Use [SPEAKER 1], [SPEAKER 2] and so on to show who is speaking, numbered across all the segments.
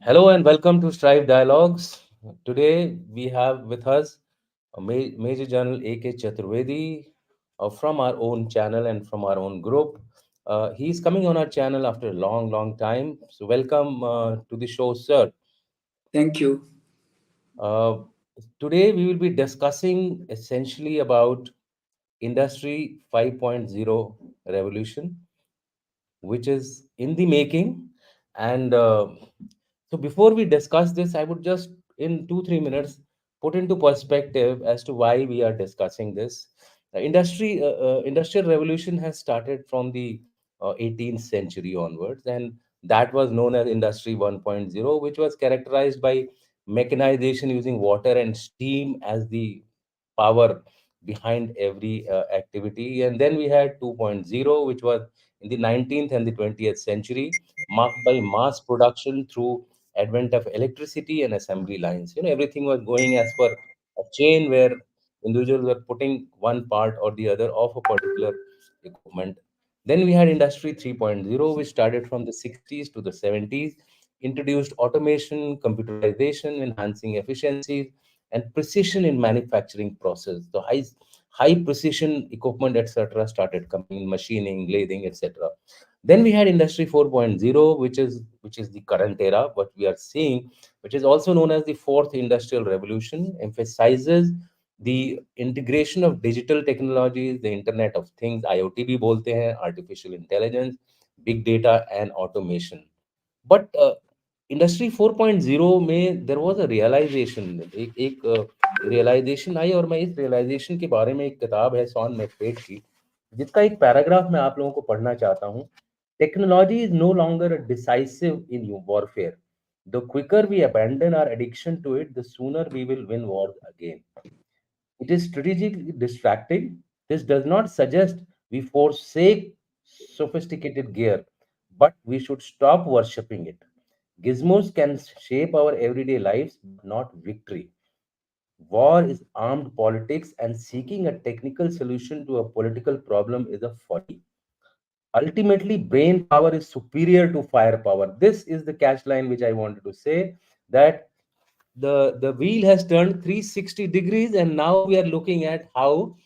[SPEAKER 1] Hello and welcome to Strive Dialogues. Today we have with us Major General A.K. Chaturvedi from our own channel and from our own group. He's coming on our channel after a long, long time. So, welcome to the show, sir.
[SPEAKER 2] Thank you.
[SPEAKER 1] Uh, Today we will be discussing essentially about Industry 5.0 revolution, which is in the making. And so, before we discuss this, I would just, in 2 3 minutes, put into perspective as to why we are discussing this. The industrial revolution has started from the 18th century onwards, and that was known as Industry 1.0, which was characterized by mechanization using water and steam as the power behind every activity. And then we had 2.0, which was in the 19th and the 20th century, marked by mass production through advent of electricity and assembly lines. Everything was going as per a chain where individuals were putting one part or the other of a particular equipment. Then we had Industry 3.0, which started from the 60s to the 70s, introduced automation, computerization, enhancing efficiencies, and precision in manufacturing process. The high precision equipment, etc., started coming in machining, lathing, etc. Then we had Industry 4.0, which is the current era, what we are seeing, which is also known as the fourth industrial revolution, emphasizes the integration of digital technologies, the Internet of Things, IoT भी बोलते हैं, artificial intelligence, big data and automation. But industry 4.0 में there was a realisation, एक realisation आई, और मैं इस realisation के बारे में, एक किताब है सॉन मैकपेट की, जिसका एक पैराग्राफ मैं आप लोगों को पढ़ना चाहता हूँ. Technology is no longer decisive in warfare. The quicker we abandon our addiction to it, the sooner we will win wars again. It is strategically distracting. This does not suggest we forsake sophisticated gear, but we should stop worshipping it. Gizmos can shape our everyday lives, but not victory. War is armed politics, and seeking a technical solution to a political problem is a folly. Ultimately, brain power is superior to firepower. This is the catch line which I wanted to say, that the wheel has turned 360 degrees, and now we are looking at how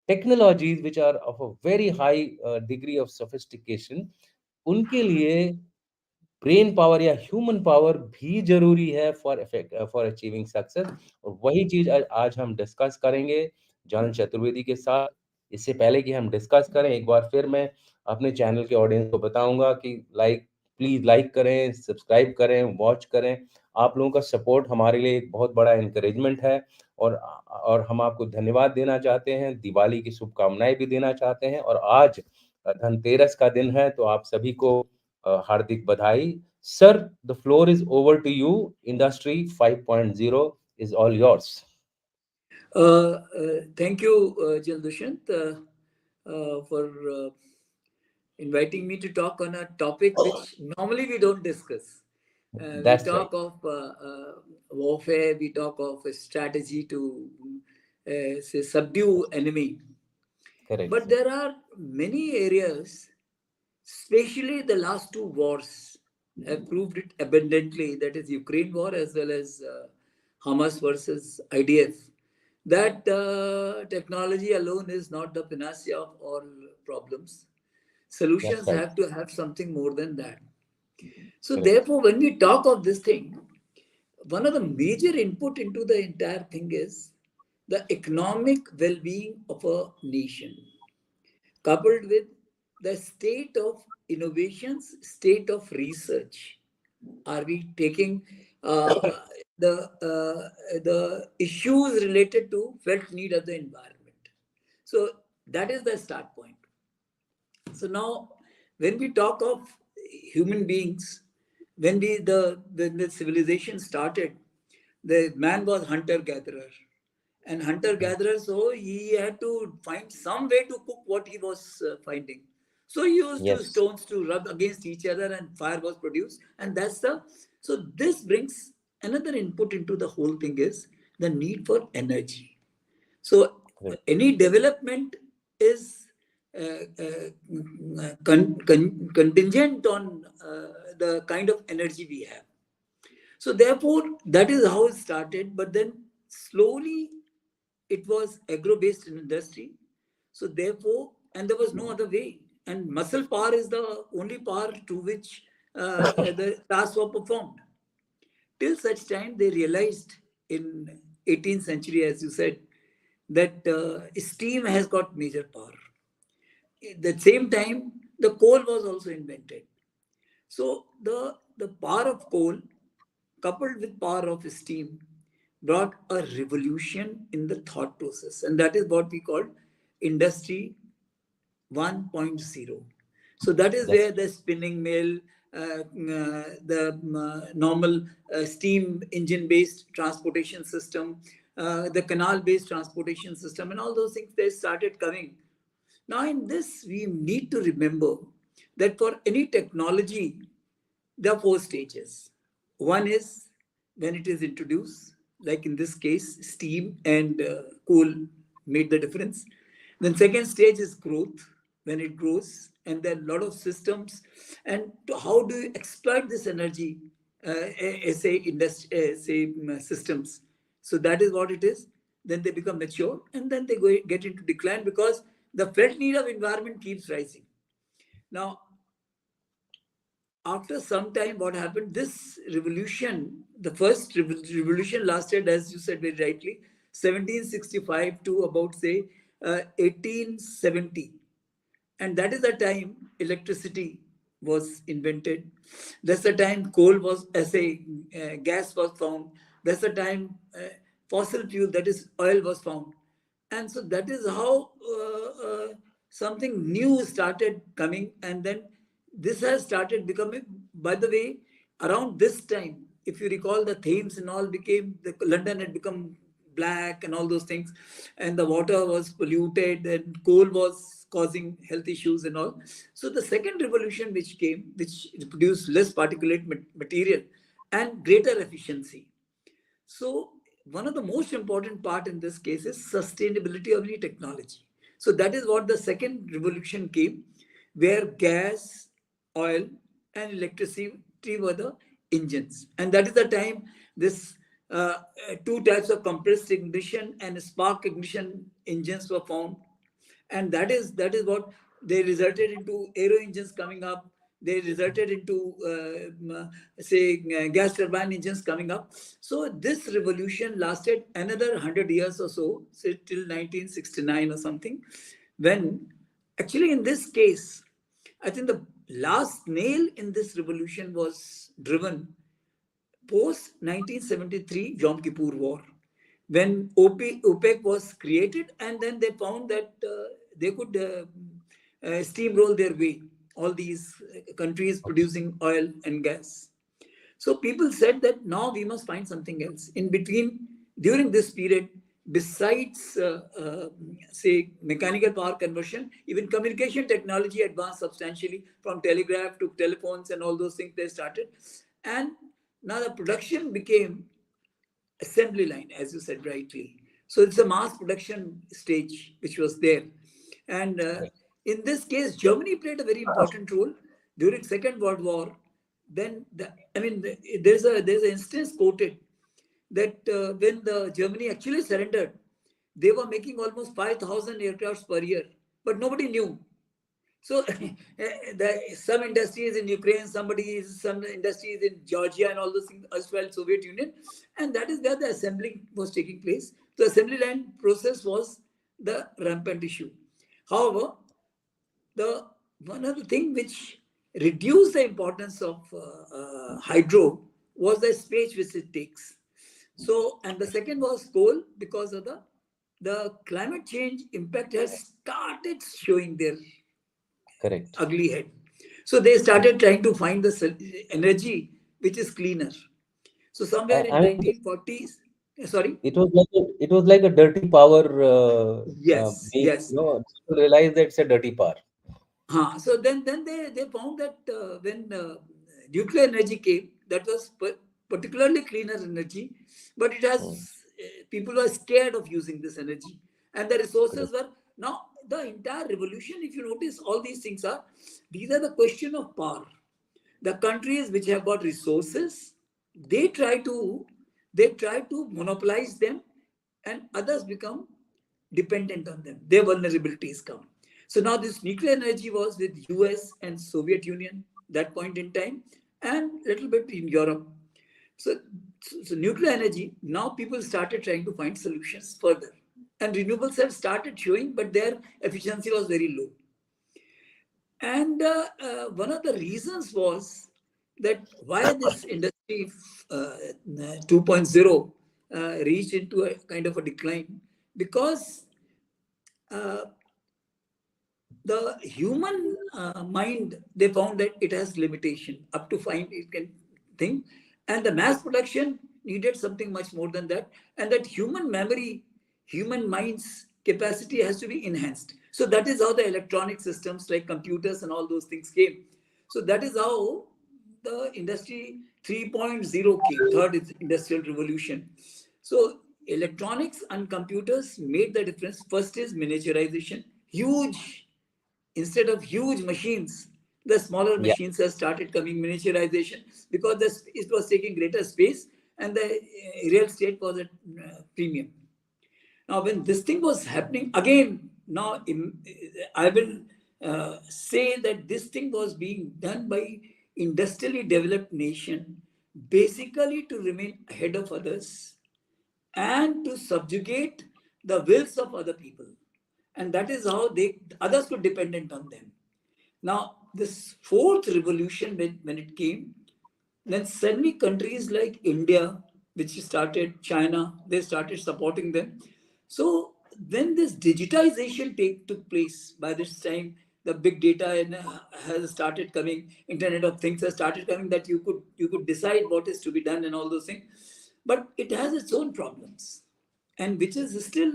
[SPEAKER 1] technologies which are of a very high degree of sophistication, उनके लिए brain power या human power भी जरूरी है for effect, for achieving success. और वही चीज आज हम डिस्कस करेंगे जॉन चतुर्वेदी के साथ. इससे पहले कि हम डिस्कस करें, एक बार फिर मैं अपने चैनल के ऑडियंस को बताऊंगा कि प्लीज लाइक करें, सब्सक्राइब करें, वॉच करें. आप लोगों का सपोर्ट हमारे लिए एक बहुत बड़ा इंकरेजमेंट है. और हम आपको धन्यवाद देना चाहते हैं, दिवाली की शुभकामनाएं भी देना चाहते हैं. और आज धनतेरस का दिन है, तो आप सभी को हार्दिक बधाई. Sir, the floor is over to you. Industry 5.0 is all yours.
[SPEAKER 2] Thank you, Jaldushant, for inviting me to talk on a topic which normally we don't discuss. We
[SPEAKER 1] That's right.
[SPEAKER 2] talk of warfare, we talk of a strategy to say subdue enemy.
[SPEAKER 1] Correct,
[SPEAKER 2] But
[SPEAKER 1] sir.
[SPEAKER 2] there are many areas, especially the last two wars, have proved it abundantly. That is Ukraine war as well as Hamas versus IDF. That technology alone is not the panacea of all problems.
[SPEAKER 1] That's
[SPEAKER 2] Solutions
[SPEAKER 1] right.
[SPEAKER 2] have to have something more than that. So
[SPEAKER 1] Correct.
[SPEAKER 2] therefore, when we talk of this thing, one of the major input into the entire thing is the economic well-being of a nation, coupled with the state of innovations, state of research. Are we taking the issues related to felt need of the environment? So that is the start point. So now, when we talk of human beings, when the civilization started, the man was hunter gatherer, and hunter gatherer. So he had to find some way to cook what he was finding. So he used to
[SPEAKER 1] Yes.
[SPEAKER 2] stones to rub against each other, and fire was produced. And that's the so this brings another input into the whole thing is the need for energy. So
[SPEAKER 1] Correct.
[SPEAKER 2] any development is contingent on the kind of energy we have. So therefore, that is how it started. But then slowly it was agro-based in industry. So therefore, and there was no other way. And muscle power is the only power to which the tasks were performed. Till such time they realized in 18th century, as you said, that steam has got major power. At the same time, the coal was also invented. So the power of coal coupled with power of steam brought a revolution in the thought process. And that is what we call industry 1.0. So that is
[SPEAKER 1] That's
[SPEAKER 2] where the spinning mill, the normal steam engine based transportation system, the canal based transportation system, and all those things, they started coming. Now, in this, we need to remember that for any technology, there are four stages. One is when it is introduced, like in this case, steam and coal made the difference. Then second stage is growth, when it grows, and there are a lot of systems. And how do you exploit this energy as a industry, say systems? So that is what it is. Then they become mature, and then they get into decline because the felt need of environment keeps rising. Now, after some time, what happened? This revolution, the first revolution lasted, as you said very rightly, 1765 to about say 1870, and that is the time electricity was invented. That's the time coal was, as a gas was found. That's the time fossil fuel, that is oil, was found. And so that is how something new started coming. And then this has started becoming, by the way, around this time, if you recall, the Thames and all became, the London had become black and all those things, and the water was polluted, and coal was causing health issues and all. So the second revolution which came, which produced less particulate material and greater efficiency. So one of the most important part in this case is sustainability of any technology. So that is what the second revolution came, where gas, oil, and electricity were the engines. And that is the time this two types of compressed ignition and spark ignition engines were found. And that is what they resulted into aero engines coming up. They resulted into say gas turbine engines coming up. So this revolution lasted another 100 years or so, say till 1969 or something, when actually in this case, I think the last nail in this revolution was driven post 1973 Yom Kippur War, when OPEC was created, and then they found that they could steamroll their way, all these countries producing oil and gas. So people said that now we must find something else. In between, during this period, besides, say, mechanical power conversion, even communication technology advanced substantially, from telegraph to telephones and all those things they started. And now the production became assembly line, as you said rightly. So it's a mass production stage which was there. And
[SPEAKER 1] right.
[SPEAKER 2] in this case, Germany played a very important role during Second World War. Then, I mean, there's an instance quoted that when the Germany actually surrendered, they were making almost 5,000 aircrafts per year, but nobody knew. So some industries in Ukraine, some industries in Georgia and all those things as well, Soviet Union, and that is where the assembly was taking place. The assembly line process was the rampant issue. However, the one of the things which reduced the importance of hydro was the space which it takes. So, and the second was coal, because of the climate change impact has started showing their
[SPEAKER 1] Correct.
[SPEAKER 2] ugly head. So they started trying to find the energy which is cleaner. So somewhere in
[SPEAKER 1] I mean,
[SPEAKER 2] 1940s, sorry,
[SPEAKER 1] it was like a dirty power
[SPEAKER 2] yes,
[SPEAKER 1] being,
[SPEAKER 2] yes.
[SPEAKER 1] people realize that it's a dirty power.
[SPEAKER 2] So then they found that when nuclear energy came, that was particularly cleaner energy, but it
[SPEAKER 1] Hmm.
[SPEAKER 2] has people were scared of using this energy, and the resources
[SPEAKER 1] Correct.
[SPEAKER 2] were now the entire revolution. If you notice, all these things are, these are the question of power. The countries which have got resources, they try to they try to monopolize them, and others become dependent on them. Their vulnerabilities come. So now this nuclear energy was with US and Soviet Union that point in time, and little bit in Europe. So, so nuclear energy, now people started trying to find solutions further. And renewables have started showing, but their efficiency was very low. And one of the reasons was that why this industry uh, 2.0 reached into a kind of a decline, because uh, the human mind, they found that it has limitation up to find it can think, and the mass production needed something much more than that, and that human memory, human mind's capacity has to be enhanced. So that is how the electronic systems like computers and all those things came. So that is how the industry 3.0 came, third is industrial revolution. So electronics and computers made the difference. First is miniaturization, huge, instead of huge machines, the smaller
[SPEAKER 1] Yeah.
[SPEAKER 2] machines have started coming, miniaturization, because it was taking greater space, and the real estate was at premium. Now, when this thing was happening, again, now I will say that this thing was being done by industrially developed nation, basically to remain ahead of others and to subjugate the wills of other people. And that is how they others could dependent on them. Now, this fourth revolution, when it came, then suddenly countries like India, which started, China, they started supporting them. So when this digitization took place, by this time the big data has started coming, Internet of Things has started coming, that you could decide what is to be done and all those things. But it has its own problems, and which is still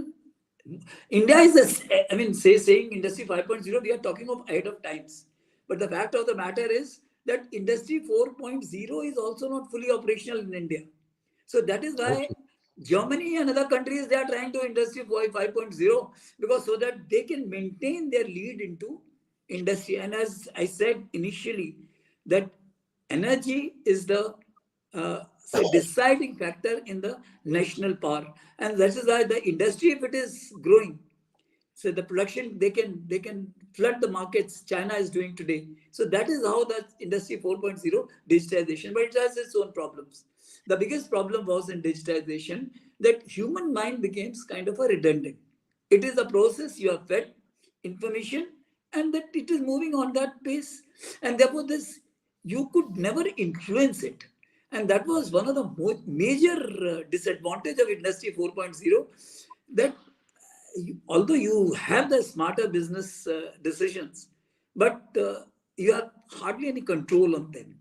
[SPEAKER 2] India is, I mean, saying Industry 5.0, we are talking of ahead of times. But the fact of the matter is that Industry 4.0 is also not fully operational in India. So that is why
[SPEAKER 1] Okay.
[SPEAKER 2] Germany and other countries, they are trying to Industry 5.0, because so that they can maintain their lead into industry. And as I said initially, that energy is the say deciding factor in the national power, and that is why the industry, if it is growing, so the production, they can flood the markets. China is doing today. So that is how the industry 4.0 digitization, but it has its own problems. The biggest problem was in digitization that human mind becomes kind of a redundant. It is a process, you are fed information, and that it is moving on that pace, and therefore this, you could never influence it. And that was one of the major disadvantage of industry 4.0, that although you have the smarter business decisions, but you have hardly any control on them.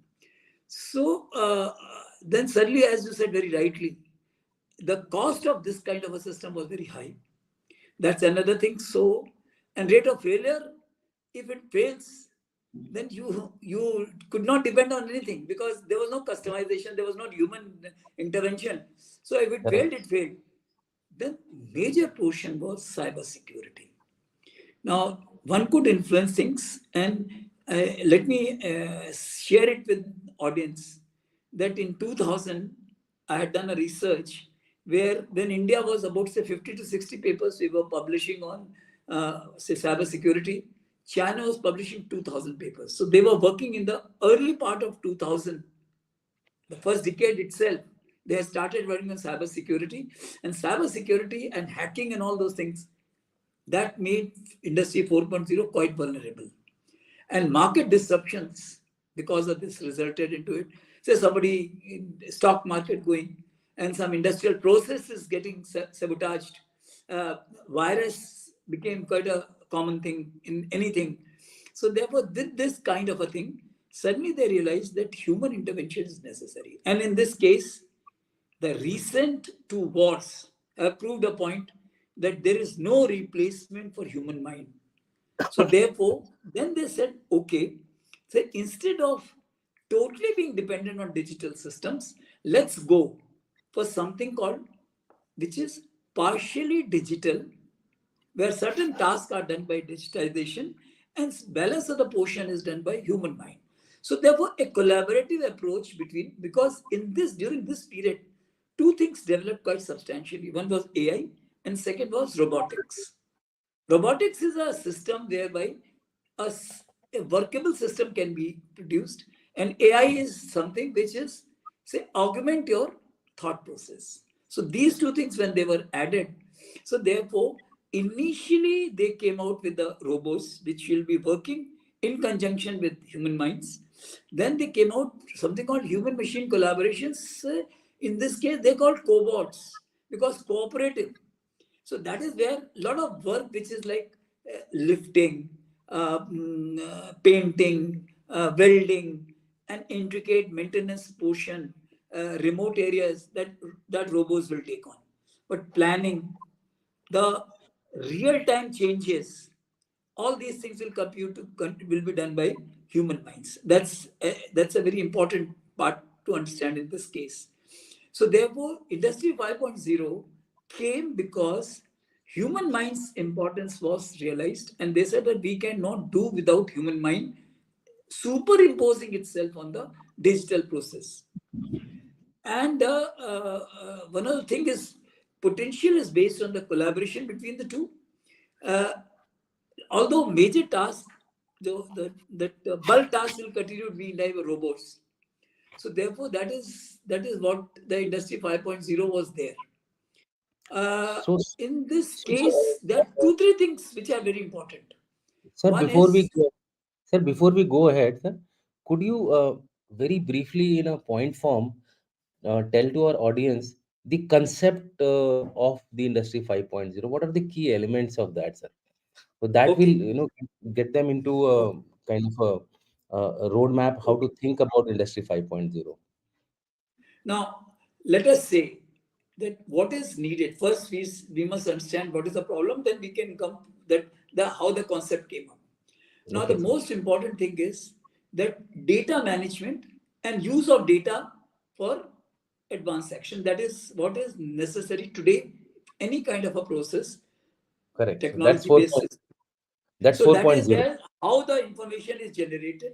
[SPEAKER 2] So then suddenly, as you said very rightly, the cost of this kind of a system was very high. That's another thing. So, and rate of failure, if it fails, then you could not depend on anything, because there was no customization, there was not human intervention. So if it failed,
[SPEAKER 1] Correct.
[SPEAKER 2] it failed. Then major portion was cyber security. Now, one could influence things, and let me share it with audience that in 2000, I had done a research where when India was about say 50 to 60 papers we were publishing on say cyber security, China was publishing 2000 papers. So they were working in the early part of 2000, the first decade itself. They had started working on cyber security, and hacking and all those things, that made industry 4.0 quite vulnerable. And market disruptions because of this resulted into it. Say somebody in stock market going, and some industrial processes getting sabotaged. Virus became quite a common thing in anything. So therefore, this kind of a thing, suddenly they realized that human intervention is necessary. And in this case, the recent two wars have proved a point that there is no replacement for human mind. So therefore, then they said, okay, so instead of totally being dependent on digital systems, let's go for something called, which is partially digital, where certain tasks are done by digitization and balance of the portion is done by human mind. So therefore, a collaborative approach between, because in this, during this period, two things developed quite substantially. One was AI and second was robotics. Robotics is a system whereby a workable system can be produced, and AI is something which is, say, augment your thought process. So these two things, when they were added, so therefore, initially they came out with the robots, which will be working in conjunction with human minds. Then they came out something called human machine collaborations. In this case, they called cobots because cooperative. So that is where a lot of work, which is like lifting, painting, welding, and intricate maintenance portion, remote areas that robots will take on. But planning, the real-time changes, all these things will be done by human minds. That's a very important part to understand in this case. So therefore, Industry 5.0 came because human mind's importance was realized, and they said that we cannot do without human mind superimposing itself on the digital process. And one of the thing is potential is based on the collaboration between the two. Uh, Although major tasks, the bulk tasks will continue to be like robots. So therefore, that is what the Industry 5.0 was there.
[SPEAKER 1] So,
[SPEAKER 2] In this
[SPEAKER 1] so,
[SPEAKER 2] case, there are two, three things which are very important.
[SPEAKER 1] sir,
[SPEAKER 2] One
[SPEAKER 1] before we
[SPEAKER 2] is,
[SPEAKER 1] go, sir, before we go ahead, sir, could you very briefly, in a point form, tell to our audience the concept of the Industry 5.0? What are the key elements of that, sir? So that will,
[SPEAKER 2] okay,
[SPEAKER 1] get them into a kind of a roadmap how to
[SPEAKER 2] okay.
[SPEAKER 1] think about Industry 5.0.
[SPEAKER 2] Now, let us say that what is needed. First, we must understand what is the problem, then we can come that how the concept came up. Now, the
[SPEAKER 1] Okay, sir.
[SPEAKER 2] most important thing is that data management and use of data for advanced action. That is what is necessary today, any kind of a process,
[SPEAKER 1] Correct. So that's
[SPEAKER 2] technology based system.
[SPEAKER 1] that's
[SPEAKER 2] So that is
[SPEAKER 1] 4.0.
[SPEAKER 2] where how the information is generated,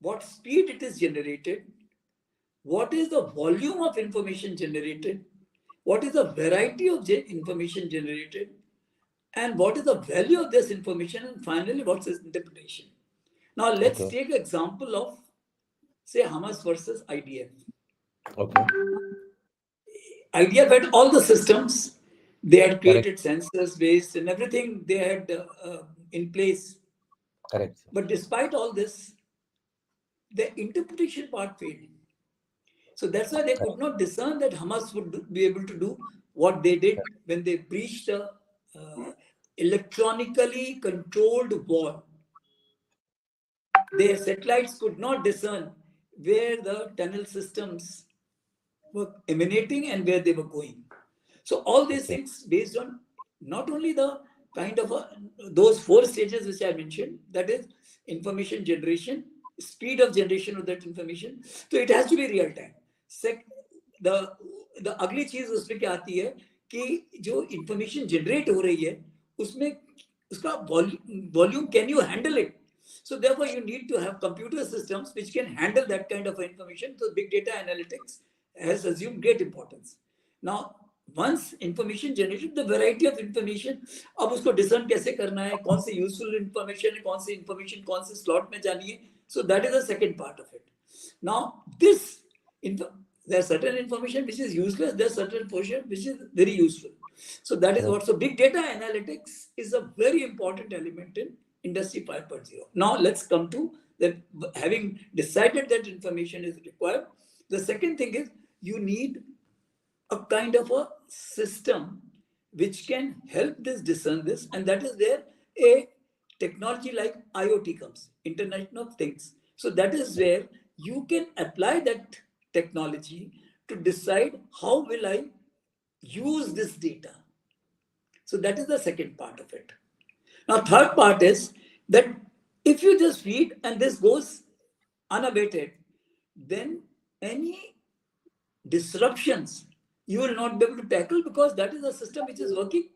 [SPEAKER 2] what speed it is generated, what is the volume of information generated, what is the variety of information generated, and what is the value of this information, and finally, what's its interpretation. Now, let's
[SPEAKER 1] Okay.
[SPEAKER 2] take an example of, say, Hamas versus IDF.
[SPEAKER 1] Okay.
[SPEAKER 2] IDF had all the systems, they had
[SPEAKER 1] Correct.
[SPEAKER 2] created sensors, based, and everything they had in place.
[SPEAKER 1] Correct, sir.
[SPEAKER 2] But despite all this, the interpretation part failed. So that's why they could
[SPEAKER 1] Correct.
[SPEAKER 2] not discern that Hamas would be able to do what they did
[SPEAKER 1] Correct.
[SPEAKER 2] when they breached a electronically controlled wall. Their satellites could not discern where the tunnel systems were emanating and where they were going. So all these
[SPEAKER 1] Okay.
[SPEAKER 2] things based on not only the kind of those four stages which I mentioned, that is information generation, speed of generation of that information. So it has to be real time. The the अगली चीज उसमें क्या आती है कि जो information generate हो रही है उसमें उसका volume can you handle it. So therefore, you need to have computer systems which can handle that kind of information. So big data analytics has assumed great importance. Now, once information generated, the variety of information, अब उसको discern कैसे करना है, कौन से useful information है, कौन से information कौन से slot में जानी है. So that is the second part of it. Now, there's certain information which is useless, there's certain portion which is very useful. So that is
[SPEAKER 1] Correct.
[SPEAKER 2] what. So big data analytics is a very important element in Industry 5.0. Now let's come to that. Having decided that information is required, the second thing is you need a kind of a system which can help this discern this, and that is where a technology like IoT comes, Internet of Things. So that is where you can apply that technology to decide how will I use this data. So that is the second part of it. Now, third part is that if you just feed and this goes unabated, then any disruptions you will not be able to tackle because that is a system which is working.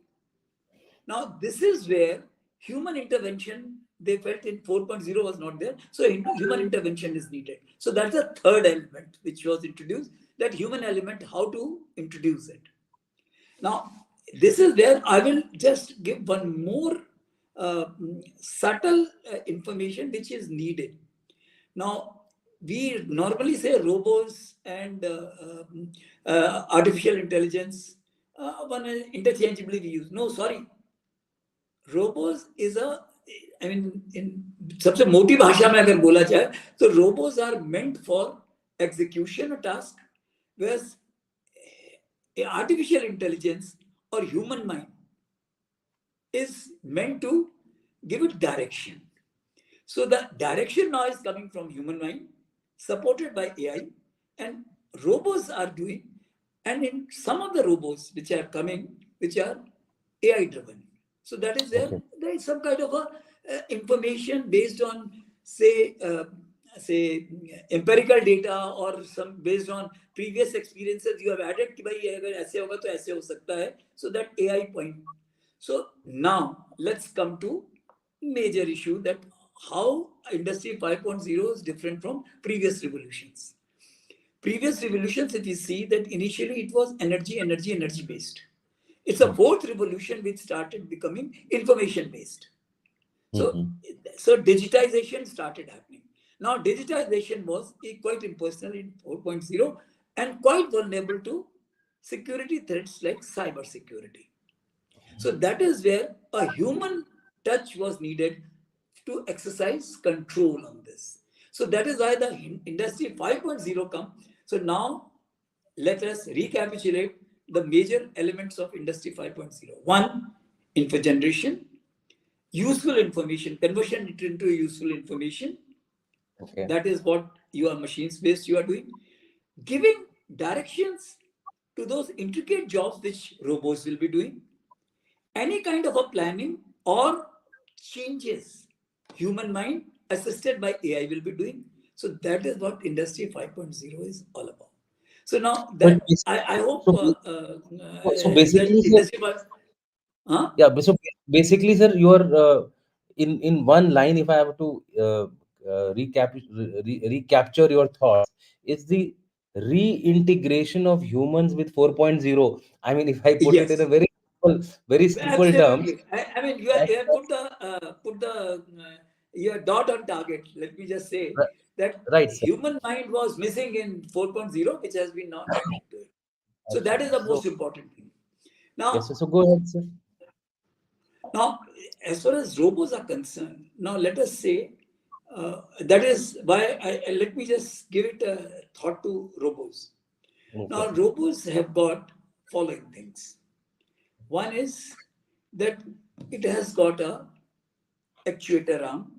[SPEAKER 2] Now, this is where human intervention they felt in 4.0 was not there. So human intervention is needed. So that's the third element which was introduced, that human element, how to introduce it. Now, this is where I will just give one more subtle information which is needed. Now, we normally say robots and artificial intelligence, one interchangeably we use. No, sorry. Robots is a, I mean, in सबसे मोटी भाषा में अगर बोला जाए तो robots are meant for execution a task, whereas artificial intelligence or human mind is meant to give it direction. So the direction now is coming from human mind, supported by AI, and robots are doing, and in some of the robots which are coming, which are AI driven. So that is there.
[SPEAKER 1] Okay.
[SPEAKER 2] There is some kind of a information based on, say, empirical data, or some based on previous experiences you have added कि भाई अगर ऐसे होगा तो ऐसे हो सकता है. So that AI point. So now let's come to major issue, that how Industry 5.0 is different from previous revolutions. Previous revolutions, if you see that initially it was energy based. It's a fourth revolution which started becoming information based. So, so digitization started happening. Now, digitization was quite impersonal in 4.0 and quite vulnerable to security threats like cyber security. So that is where a human touch was needed to exercise control on this. So that is why the Industry 5.0 come. So now let us recapitulate the major elements of Industry 5.0. One, info generation, useful information, conversion it into useful information.
[SPEAKER 1] Okay.
[SPEAKER 2] That is what you are machines based you are doing. Giving directions to those intricate jobs which robots will be doing. Any kind of a planning or changes human mind assisted by AI will be doing. So that is what Industry 5.0 is all about. So now
[SPEAKER 1] But
[SPEAKER 2] that I hope
[SPEAKER 1] so, so
[SPEAKER 2] that
[SPEAKER 1] basically, sir,
[SPEAKER 2] Industry 5, huh?
[SPEAKER 1] yeah. So basically, sir, you are in one line. If I have to recapture your thoughts, it's the reintegration of humans with 4.0. I mean, if I put it in a
[SPEAKER 2] Yes,
[SPEAKER 1] very simple terms,
[SPEAKER 2] absolutely. I mean, you have put the your dot on target. Let me just say
[SPEAKER 1] right,
[SPEAKER 2] that
[SPEAKER 1] right, sir.
[SPEAKER 2] human mind was missing in 4.0, which has been now added to it. So that is
[SPEAKER 1] Absolutely.
[SPEAKER 2] the
[SPEAKER 1] So
[SPEAKER 2] most important thing.
[SPEAKER 1] yes,
[SPEAKER 2] Now,
[SPEAKER 1] sir. So go ahead, sir.
[SPEAKER 2] now, as far as robots are concerned, now let us say that is why let me just give it a thought to robots.
[SPEAKER 1] Okay.
[SPEAKER 2] Now, robots have got following things. One is that it has got a actuator arm.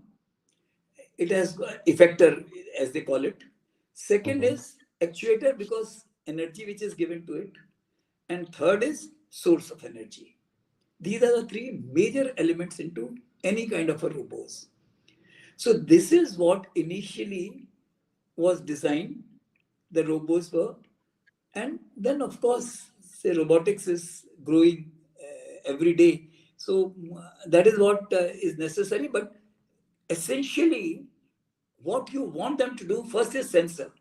[SPEAKER 2] It has got effector, as they call it. Second
[SPEAKER 1] Mm-hmm.
[SPEAKER 2] is actuator because energy which is given to it. And third is source of energy. These are the three major elements into any kind of a robot. So this is what initially was designed, the robots were. And then, of course, say robotics is growing every day. So that is what is necessary. But essentially, what you want them to do first is sensor.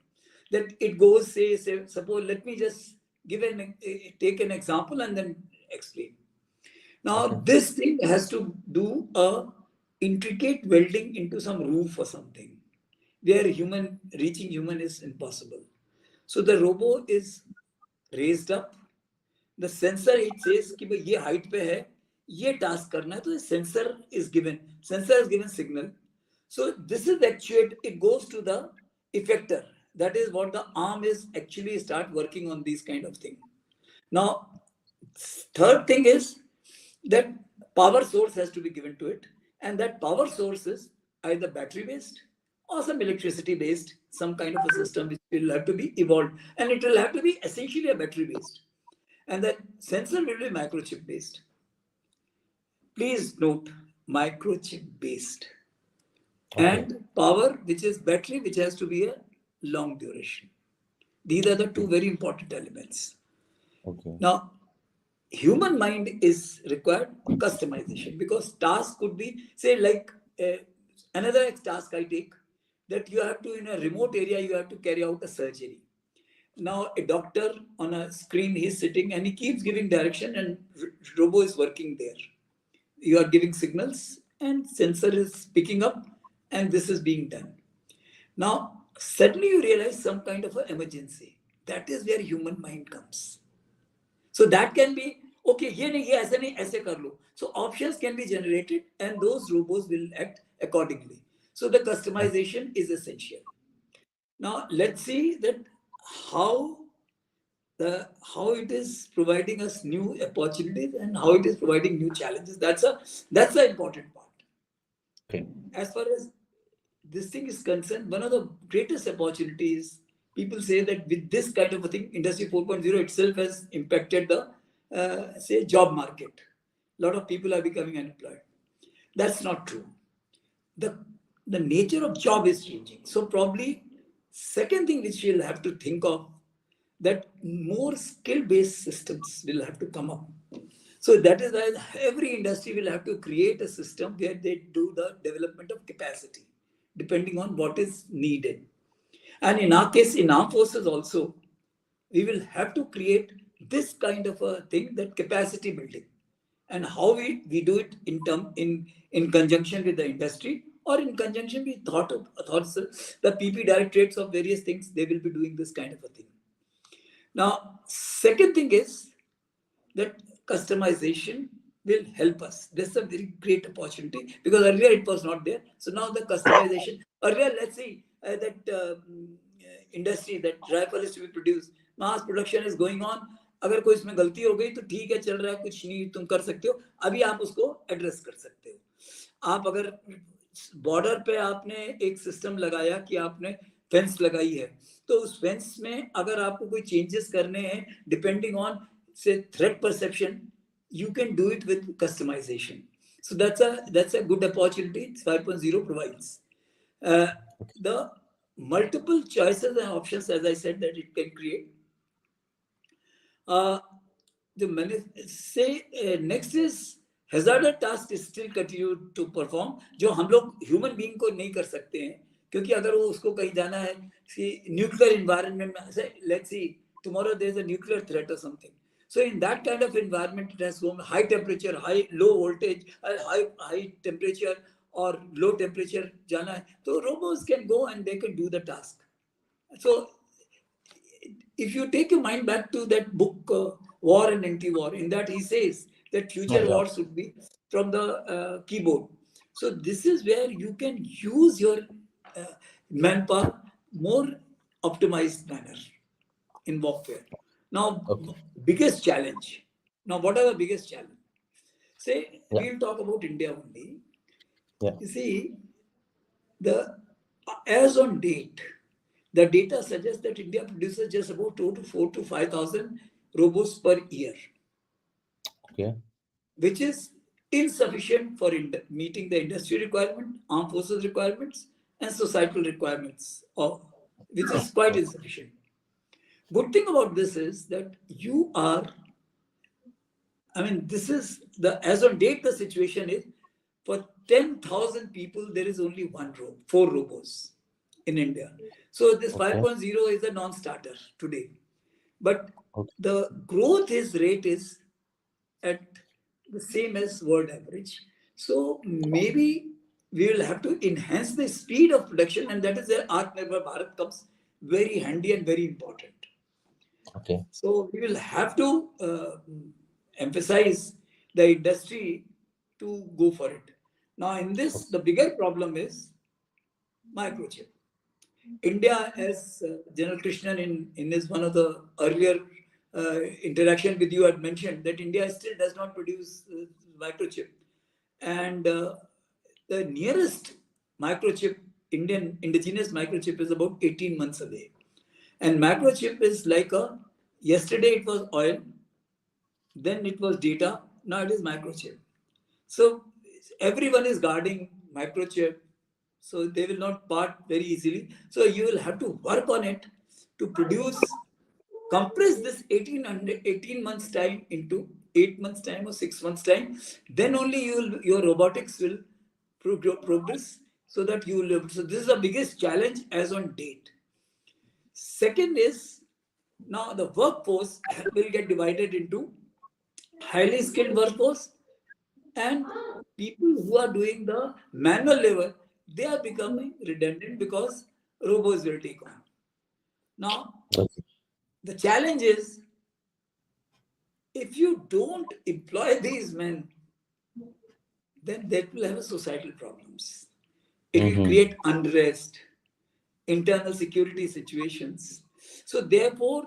[SPEAKER 2] That it goes, say suppose, let me just take an example and then explain.
[SPEAKER 1] Okay.
[SPEAKER 2] Now, this thing has to do a intricate welding into some roof or something, where reaching human is impossible. So the robo is raised up. The sensor it says कि भाई ये height पे है, ये task करना है, तो sensor is given. Sensor is given signal. So this is actuate. It goes to the effector. That is what the arm is actually start working on these kind of thing. Now, third thing is that power source has to be given to it, and that power source is either battery based or some electricity based, some kind of a system which will have to be evolved, and it will have to be essentially a battery based, and the sensor will be microchip based. Please note, microchip based,
[SPEAKER 1] Okay.
[SPEAKER 2] and power which is battery which has to be a long duration. These are the two very important elements.
[SPEAKER 1] Okay.
[SPEAKER 2] Now, human mind is required customization, because task could be, say, like another task I take, that you have to, in a remote area, you have to carry out a surgery. Now, a doctor on a screen, he's sitting and he keeps giving direction, and robo is working there. You are giving signals, and sensor is picking up, and this is being done. Now, suddenly you realize some kind of an emergency. That is where human mind comes. So that can be, okay, ये नहीं, ये ऐसे नहीं, ऐसे कर लो. So options can be generated, and those robots will act accordingly. So the customization is essential. Now let's see that how how it is providing us new opportunities and how it is providing new challenges. That's the important part.
[SPEAKER 1] Okay.
[SPEAKER 2] As far as this thing is concerned, one of the greatest opportunities, people say that with this kind of a thing, Industry 4.0 itself has impacted the, say, job market. A lot of people are becoming unemployed. That's not true. The, the nature of job is changing. So probably second thing which we'll have to think of, that more skill-based systems will have to come up. So that is why every industry will have to create a system where they do the development of capacity, depending on what is needed. And in our case, in our forces also, we will have to create this kind of a thing, that capacity building. And how we do it in conjunction with the industry, or in conjunction with thoughts, the PP directorates of various things, they will be doing this kind of a thing. Now, second thing is that customization will help us. This is a very great opportunity, because earlier it was not there. So now the customization, earlier, let's see, that industry, that rifle is to be produced, mass production is going on. अगर कोई इसमें गलती हो गई तो ठीक है, चल रहा है, कुछ नहीं तुम कर सकते हो, अभी आप उसको एड्रेस कर सकते हो. आप अगर बॉर्डर पे आपने एक सिस्टम लगाया कि आपने फेंस लगाई है, तो उस फेंस में अगर आपको कोई चेंजेस करने हैं, depending on say threat perception, you can do it with customization. So that's a good opportunity 5.0 provides. The multiple choices and options, as I said, that it can create. Next is hazardous task is still continue to perform, जो हम लोग human being को नहीं कर सकते हैं, क्योंकि अगर वो उसको कहीं जाना है, न्यूक्लियर इन्वायरमेंट में, let's see tomorrow there is a nuclear threat or something. So in that kind of environment, it has so high temperature, low voltage, high temperature or low temperature jana hai. So robots can go and they can do the task. So if you take your mind back to that book, War and Anti-War, in that he says that future wars should be from the keyboard. So this is where you can use your manpower more optimized manner in warfare. Now, biggest challenge. Now, what are the biggest challenge? Say, we'll talk about India only. You see, as on date, the data suggests that India produces just about 4 to 5,000 robots per year.
[SPEAKER 1] Okay.
[SPEAKER 2] Which is insufficient for meeting the industry requirement, armed forces requirements, and societal requirements, which is quite insufficient. Good thing about this is that this is as on date, the situation is for 10,000 people, there is only 4 robots in India. So this 5.0 is a non-starter today. But the growth rate is at the same as world average. So maybe we will have to enhance the speed of production, and that is where Atmanirbhar Bharat comes very handy and very important.
[SPEAKER 1] Okay.
[SPEAKER 2] So we will have to emphasize the industry to go for it. Now, in this, the bigger problem is microchip. India, as General Krishnan in his one of the earlier interaction with you had mentioned, that India still does not produce microchip. And the nearest microchip, Indian indigenous microchip, is about 18 months away. And microchip is like yesterday it was oil, then it was data, now it is microchip. So everyone is guarding microchip, so they will not part very easily. So you will have to work on it to compress this 18 months time into 8 months time or 6 months time. Then only your robotics will progress. so that you live. So this is the biggest challenge as on date. Second is, now the workforce will get divided into highly skilled workforce and people who are doing the manual labor. They are becoming redundant because robots will take on. Now
[SPEAKER 1] Okay.
[SPEAKER 2] the challenge is, if you don't employ these men, then that will have societal problems. It will
[SPEAKER 1] Mm-hmm.
[SPEAKER 2] create unrest, internal security situations. So therefore,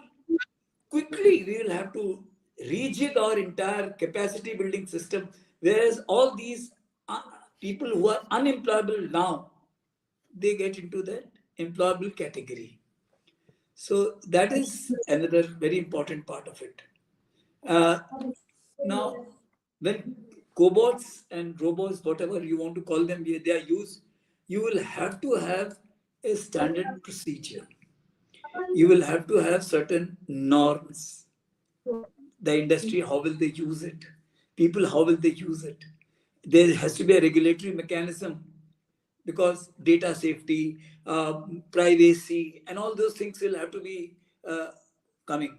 [SPEAKER 2] quickly we will have to rejig our entire capacity building system, whereas all these uh, people who are unemployable now, they get into that employable category. So that is another very important part of it. Uh, Now, when cobots and robots, whatever you want to call them, they are used, you will have to have a standard procedure. You will have to have certain norms. The industry, how will they use it? People, how will they use it? There has to be a regulatory mechanism because data safety, privacy, and all those things will have to be coming.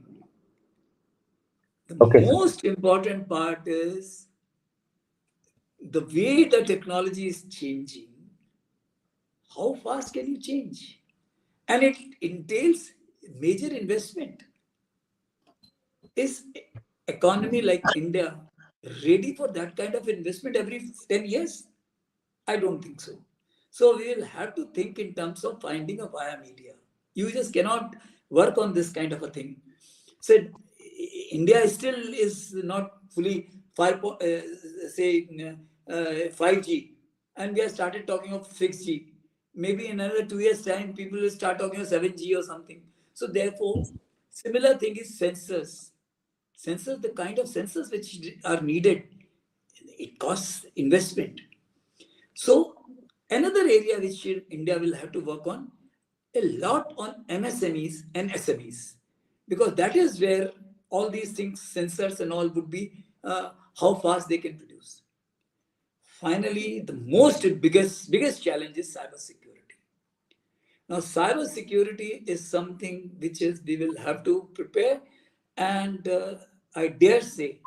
[SPEAKER 2] The
[SPEAKER 1] Okay, sir.
[SPEAKER 2] most important part is the way the technology is changing. How fast can you change? And it entails major investment. Is economy like India ready for that kind of investment every 10 years? I don't think so. So we will have to think in terms of finding a via media. You just cannot work on this kind of a thing. So India still is not fully say 5G, and we have started talking of 6G. Maybe in another 2 years' time, people will start talking of 7G or something. So therefore, similar thing is sensors. Sensors, the kind of sensors which are needed, it costs investment. So another area which India will have to work on a lot on MSMEs and SMEs, because that is where all these things, sensors and all, would be how fast they can produce. Finally, the most biggest challenge is cybersecurity. Now, cybersecurity is something which is we will have to prepare, and I dare say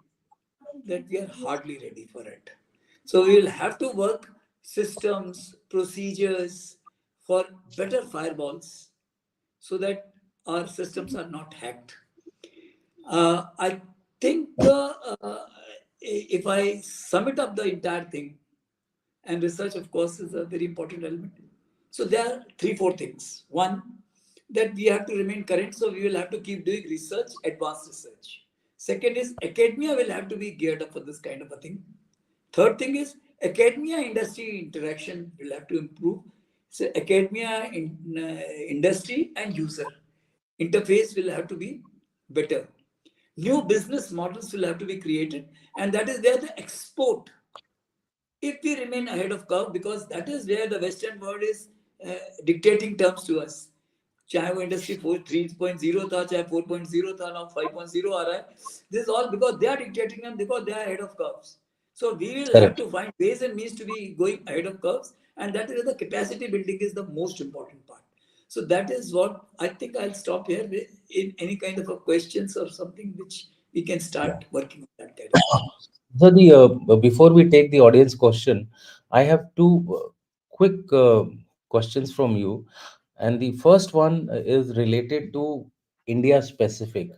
[SPEAKER 2] that we are hardly ready for it. So we will have to work systems, procedures for better firewalls so that our systems are not hacked. I think if I sum it up the entire thing, and research, of course, is a very important element. So there are three, four things. One, that we have to remain current, so we will have to keep doing research, advanced research. Second is academia will have to be geared up for this kind of a thing. Third thing is academia industry interaction will have to improve. So academia, industry and user interface will have to be better. New business models will have to be created, and that is where the export, if we remain ahead of curve, because that is where the western world is dictating terms to us. चाहे वो industry 3.0 था, चाहे 4.0 था, now 5.0 आ रहा है. This is all because they are dictating and because they are ahead of curves. So we will have
[SPEAKER 1] Correct.
[SPEAKER 2] to find ways and means to be going ahead of curves, and that is the capacity building is the most important part. So that is what I think. I'll stop here in any kind of a questions or something which we can
[SPEAKER 1] Yeah.
[SPEAKER 2] start working on that kind of a thing.
[SPEAKER 1] So before we take the audience question, I have two quick questions from you, and the first one is related to India specific.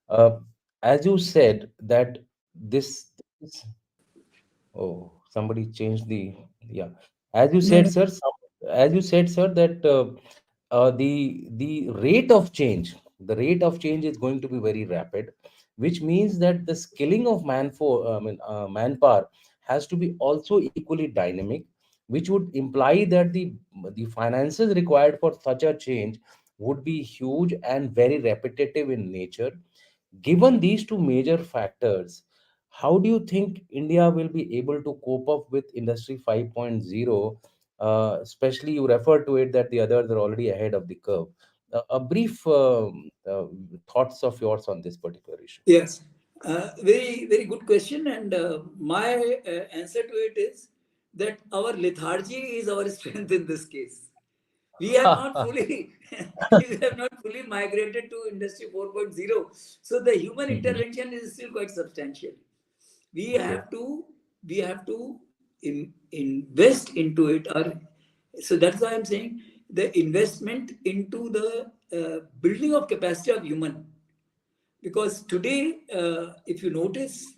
[SPEAKER 1] Uh, as you said that this. Oh, somebody changed the, yeah. As you
[SPEAKER 2] No,
[SPEAKER 1] said,
[SPEAKER 2] no.
[SPEAKER 1] sir, as you said, sir, that the rate of change is going to be very rapid, which means that the skilling of manpower has to be also equally dynamic, which would imply that the finances required for such a change would be huge and very repetitive in nature. Given these two major factors, how do you think India will be able to cope up with Industry 5.0? Especially, you refer to it that the others are already ahead of the curve. A brief thoughts of yours on this particular issue.
[SPEAKER 2] Yes, very good question, and my answer to it is that our lethargy is our strength in this case. We have not fully we have not fully migrated to industry 4.0. So the human
[SPEAKER 1] Mhm.
[SPEAKER 2] intervention is still quite substantial. We
[SPEAKER 1] Okay.
[SPEAKER 2] have to we have to invest into it. Or so that's why I'm saying the investment into the building of capacity of human, because today, if you notice,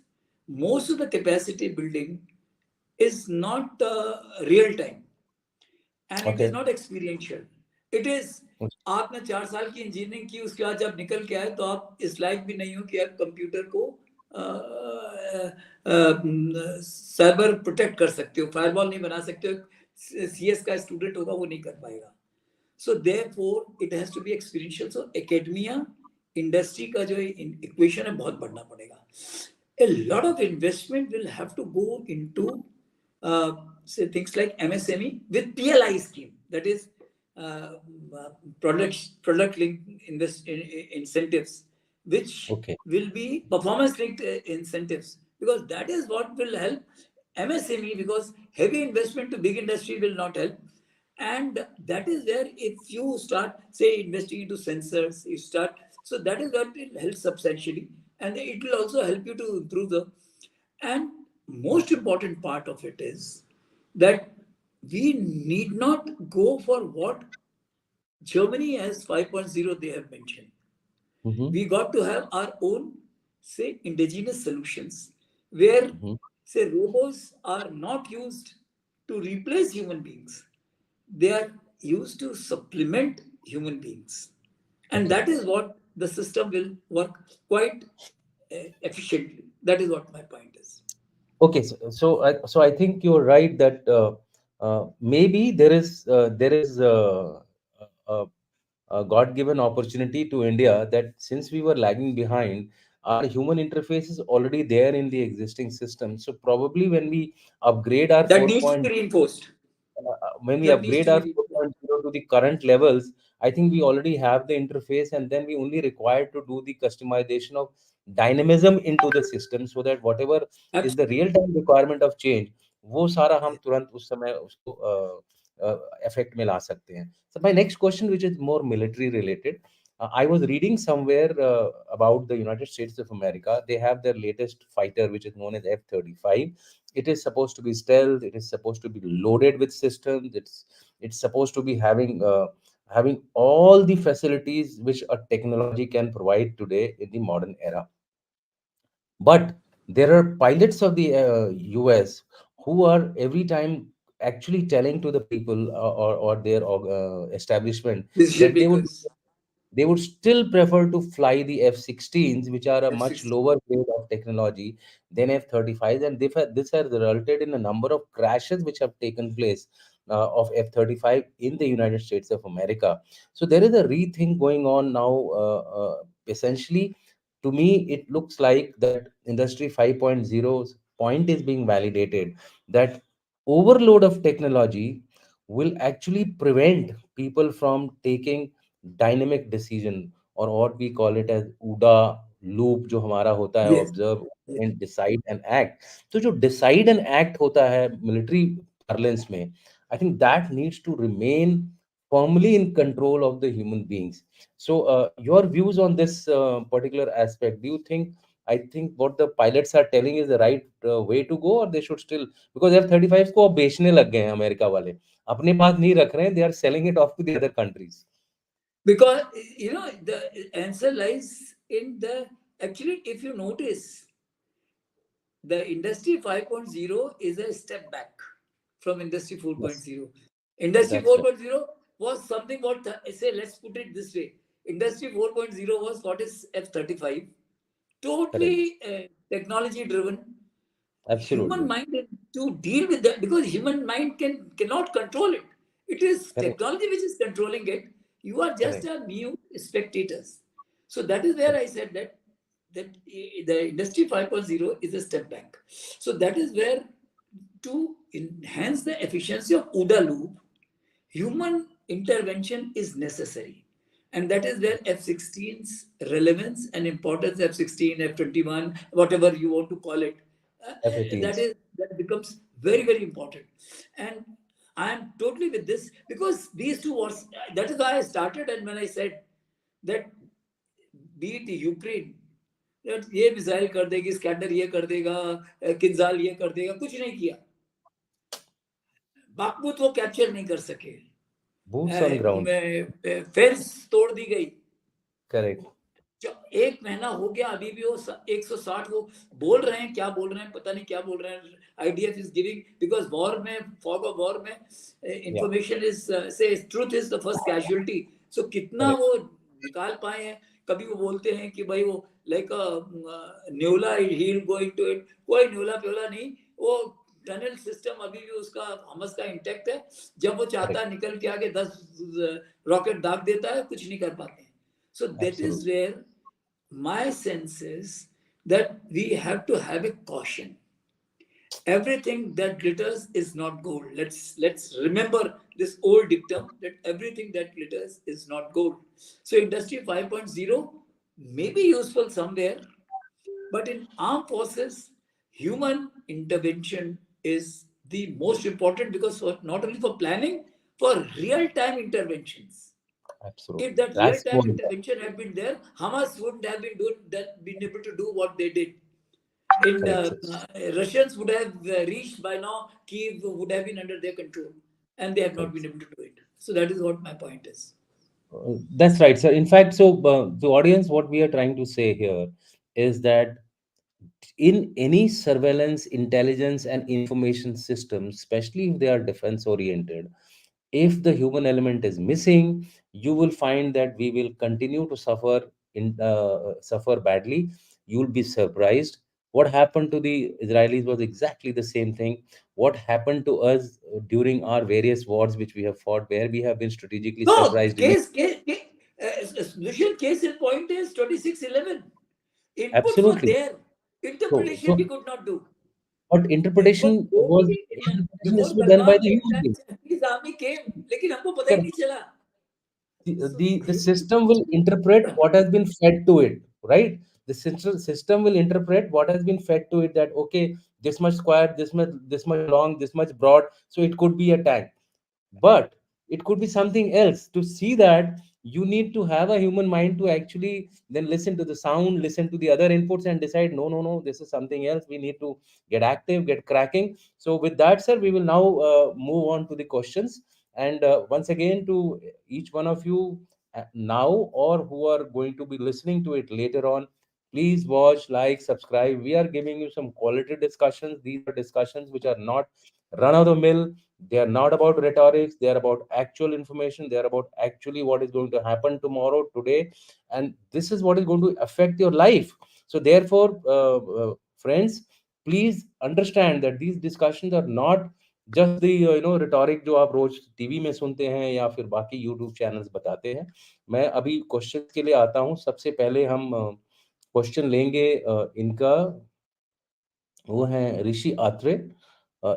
[SPEAKER 2] most of the capacity building is not real time, and it is
[SPEAKER 1] Okay.
[SPEAKER 2] not experiential. It is, आपने 4 साल की engineering की, उसके बाद जब निकल के आए तो आप इस लायक भी नहीं हो कि आप कंप्यूटर को साइबर प्रोटेक्ट कर सकते हो, फायरवॉल नहीं बना सकते हो, सीएस का स्टूडेंट होगा वो नहीं कर पाएगा. So therefore, it has to be experiential. So academia, industry का जो equation है बहुत बढ़ना पड़ेगा. A lot of investment will have to go into say things like MSME with PLI scheme. That is uh, product linked incentives, which
[SPEAKER 1] Okay.
[SPEAKER 2] will be performance linked incentives, because that is what will help MSME, because heavy investment to big industry will not help. And that is where, if you start say investing into sensors, you start, so that is what will help substantially, and it will also help you to improve the. And most important part of it is that we need not go for what Germany has 5.0 they have mentioned.
[SPEAKER 1] Mm-hmm.
[SPEAKER 2] We got to have our own, say, indigenous solutions where,
[SPEAKER 1] Mm-hmm.
[SPEAKER 2] say, robots are not used to replace human beings. They are used to supplement human beings. And
[SPEAKER 1] Okay.
[SPEAKER 2] that is what the system will work quite efficiently. That is what my point is.
[SPEAKER 1] Okay, so I think you're right that maybe there is a, a God-given opportunity to India, that since we were lagging behind, our human interface is already there in the existing system. So probably
[SPEAKER 2] That needs to be reinforced.
[SPEAKER 1] when we
[SPEAKER 2] That needs
[SPEAKER 1] upgrade
[SPEAKER 2] to be
[SPEAKER 1] our
[SPEAKER 2] reinforced.
[SPEAKER 1] 4.0 to the current levels, I think we already have the interface, and then we only require to do the customization of dynamism into the system, so that whatever is the real
[SPEAKER 2] Absolutely.
[SPEAKER 1] time requirement of change, वो सारा हम तुरंत उस समय उसको effect में ला सकते हैं. So my next question, which is more military related, I was reading somewhere about the United States of America. They have their latest fighter, which is known as F-35. It is supposed to be stealth. It is supposed to be loaded with systems. It's supposed to be having all the facilities which a technology can provide today in the modern era. But there are pilots of the US who are every time actually telling to the people or their establishment
[SPEAKER 2] Decision
[SPEAKER 1] that
[SPEAKER 2] makers.
[SPEAKER 1] they would still prefer to fly the F-16s, which are a much
[SPEAKER 2] F-16.
[SPEAKER 1] lower grade of technology than F-35s, and this has resulted in a number of crashes which have taken place of F-35 in the United States of America. So there is a rethink going on now. Essentially, to me, it looks like that Industry 5.0's point is being validated, that overload of technology will actually prevent people from taking dynamic decision, or what we call it as OODA loop, जो हमारा होता है
[SPEAKER 2] Yes.
[SPEAKER 1] observe
[SPEAKER 2] Yes.
[SPEAKER 1] and decide and act. तो जो decide and act होता है military parlance में, I think that needs to remain firmly in control of the human beings. So your views on this particular aspect, do you think, I think what the pilots are telling is the right way to go, or they should still, because F-35 को अब बेचने लग गए हैं America वाले, अपने पास नहीं रख रहे हैं, they are selling it off to the other countries.
[SPEAKER 2] Because the answer lies in the, actually, if you notice, the industry 5.0 is a step back from industry
[SPEAKER 1] Yes,
[SPEAKER 2] 4.0. Industry
[SPEAKER 1] that's right.
[SPEAKER 2] 4.0 was something what, say, let's put it this way. Industry 4.0 was what is F-35,
[SPEAKER 1] Correct.
[SPEAKER 2] totally technology driven. Human
[SPEAKER 1] Absolutely.
[SPEAKER 2] mind to deal with that, because human mind cannot control it. It is
[SPEAKER 1] Correct.
[SPEAKER 2] technology which is controlling it. You are just
[SPEAKER 1] Correct.
[SPEAKER 2] a new spectators. So that is where
[SPEAKER 1] Correct.
[SPEAKER 2] I said that the industry 5.0 is a step back. So that is where, to enhance the efficiency of OODA loop, human intervention is necessary. And that is where F-16's relevance and importance, F-16, F-21, whatever you want to call it,
[SPEAKER 1] FATs.
[SPEAKER 2] That becomes very, very important. And I am totally with this, because these two wars, that is why I started. And when I said that, be it Ukraine, ये missile कर देगी, स्कैंडर ये कर देगा, किंजाल ये कर देगा, कुछ नहीं किया। बाखमुत वो कैप्चर नहीं कर सके,
[SPEAKER 1] Boots on ground.
[SPEAKER 2] फेंस तोड़ दी गई।
[SPEAKER 1] Correct.
[SPEAKER 2] जो 1 महीना हो गया, अभी भी वो 160, वो बोल रहे हैं, क्या बोल रहे हैं पता नहीं, क्या बोल रहे हैं। IDF is giving, because war में, फॉग ऑफ वॉर में,
[SPEAKER 1] Yeah.
[SPEAKER 2] Information is say truth is the first casualty. So कितना
[SPEAKER 1] Correct.
[SPEAKER 2] वो निकाल पाए हैं। कभी वो बोलते हैं कि भाई वो लाइक न्यूला he will go into it, कोई न्यूला प्योला नहीं। वो टनल सिस्टम अभी भी उसका हमस का इंटैक्ट है। जब वो चाहता
[SPEAKER 1] Correct.
[SPEAKER 2] है निकल के आगे 10 रॉकेट दाग देता है, कुछ नहीं कर पाते हैं। So that is
[SPEAKER 1] Absolutely.
[SPEAKER 2] where my sense is that we have to have a caution. Everything that glitters is not gold. Let's remember this old dictum that everything that glitters is not gold. So Industry 5.0 may be useful somewhere, but in armed forces, human intervention is the most important, because for, not only for planning, for real-time interventions. If
[SPEAKER 1] Absolutely.
[SPEAKER 2] that
[SPEAKER 1] That's
[SPEAKER 2] real-time
[SPEAKER 1] what.
[SPEAKER 2] intervention had been there, Hamas wouldn't have been able to do what they did. In
[SPEAKER 1] Correct, sir.
[SPEAKER 2] Russians would have reached by now. Kiev would have been under their control, and they have not been
[SPEAKER 1] Correct.
[SPEAKER 2] able to do it. So that is what my point is.
[SPEAKER 1] That's right, sir. In fact, so the audience, what we are trying to say here is that in any surveillance, intelligence, and information system, especially if they are defense oriented, if the human element is missing, you will find that we will continue to suffer badly. You will be surprised. What happened to the Israelis was exactly the same thing. What happened to us during our various wars which we have fought, where we have been strategically
[SPEAKER 2] No,
[SPEAKER 1] surprised immediately.
[SPEAKER 2] solution case in point is 2611. Inputs were
[SPEAKER 1] Absolutely.
[SPEAKER 2] there. Interpretation we
[SPEAKER 1] So,
[SPEAKER 2] could not do.
[SPEAKER 1] but
[SPEAKER 2] It was
[SPEAKER 1] interpretation is
[SPEAKER 2] before
[SPEAKER 1] to be done by
[SPEAKER 2] Galwan
[SPEAKER 1] the
[SPEAKER 2] came,
[SPEAKER 1] human being.
[SPEAKER 2] Japanese army came, लेकिन हमको पता ही
[SPEAKER 1] Correct.
[SPEAKER 2] नहीं चला. So
[SPEAKER 1] The
[SPEAKER 2] this
[SPEAKER 1] system will interpret what has been fed to it, right? The system will interpret what has been fed to it, that okay, this much square, this much long, this much broad, so it could be a tank. But it could be something else. To see that, you need to have a human mind to actually then listen to the sound, listen to the other inputs, and decide, no, no, no, this is something else. We need to get active, get cracking. So with that, sir, we will now move on to the questions. And once again, to each one of you now, or who are going to be listening to it later on, please watch, like, subscribe. We are giving you some quality discussions. These are discussions which are not run of the mill. They are not about rhetorics. They are about actual information. They are about actually what is going to happen tomorrow, today, and this is what is going to affect your life. So therefore, friends, please understand that these discussions are not just the rhetoric जो आप रोज TV में सुनते हैं या फिर बाकी YouTube channels बताते हैं. मैं अभी क्वेश्चंस के लिए आता हूं. सबसे पहले हम क्वेश्चन लेंगे इनका. वो हैं ऋषि Atre.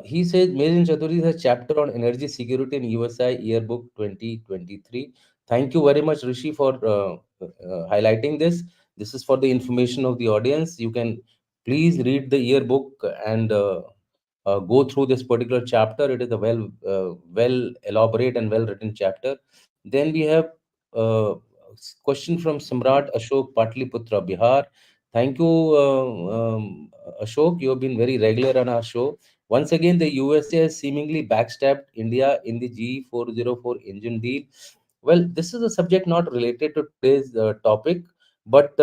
[SPEAKER 1] He says Made in Chaturi has a chapter on energy security in USI Yearbook 2023. Thank you very much, Rishi, for highlighting this. This is for the information of the audience. You can please read the yearbook and go through this particular chapter. It is a well elaborate and well written chapter. Then we have question from Samrat Ashok Patliputra, Bihar. Thank you, Ashok. You have been very regular on our show. Once again, the USA has seemingly backstabbed India in the G404 engine deal. Well, this is a subject not related to today's topic, but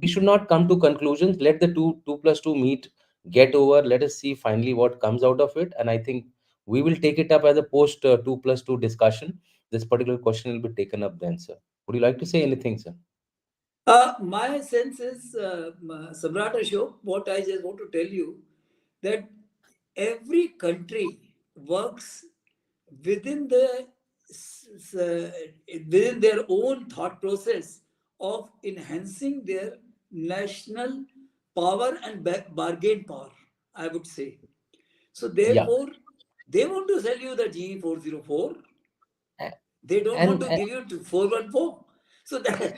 [SPEAKER 1] we should not come to conclusions. Let the two plus two meet get over. Let us see finally what comes out of it, and I think we will take it up as a post two plus two discussion. This particular question will be taken up then, sir. Would you like to say anything, sir?
[SPEAKER 2] My sense is, Samrat Ashok, what I just want to tell you, that every country works within within their own thought process of enhancing their national power and bargain power, I would say. So
[SPEAKER 1] Yeah.
[SPEAKER 2] therefore, they want to sell you the GE404.
[SPEAKER 1] A-
[SPEAKER 2] They don't want
[SPEAKER 1] and,
[SPEAKER 2] to
[SPEAKER 1] and
[SPEAKER 2] give you to 414. So that,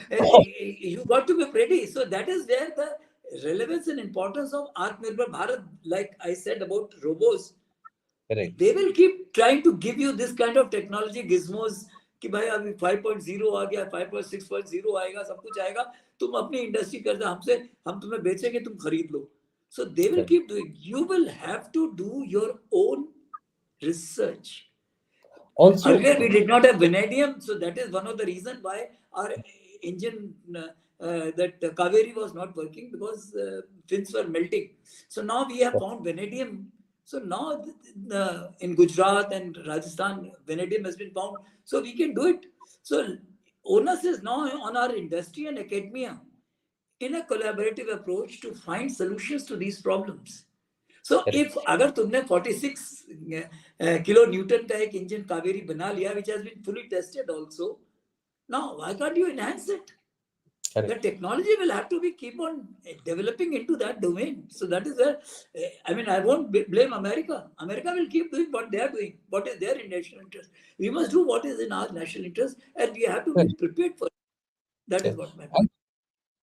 [SPEAKER 2] you got to be ready. So that is where the relevance and importance of Atmanirbhar Bharat, like I said about robots,
[SPEAKER 1] Correct.
[SPEAKER 2] they will keep trying to give you this kind of technology gizmos कि भाई अभी 5.0 आ गया 5.6.0 आएगा सब कुछ आएगा तुम अपनी इंडस्ट्री कर दो हमसे हम तुम्हें बेचेंगे तुम खरीद लो so they will
[SPEAKER 1] Correct.
[SPEAKER 2] keep doing you will have to do your own research.
[SPEAKER 1] Also,
[SPEAKER 2] Earlier, we did not have vanadium, so that is one of the reasons why our engine, that Kaveri was not working because fins were melting. So now we have found vanadium. So now in Gujarat and Rajasthan, vanadium has been found. So we can do it. So onus is now on our industry and academia in a collaborative approach to find solutions to these problems. So if
[SPEAKER 1] correct.
[SPEAKER 2] अगर तुमने 46 kilo Newton का एक engine Kaveri बना लिया which has been fully tested also now why can't you enhance it the
[SPEAKER 1] Correct.
[SPEAKER 2] technology will have to be keep on developing into that domain so that is where I mean I won't blame America will keep doing what they are doing what is their national interest we must do what is in our national interest and we have to be
[SPEAKER 1] Correct.
[SPEAKER 2] prepared for it. That
[SPEAKER 1] Yeah.
[SPEAKER 2] is what my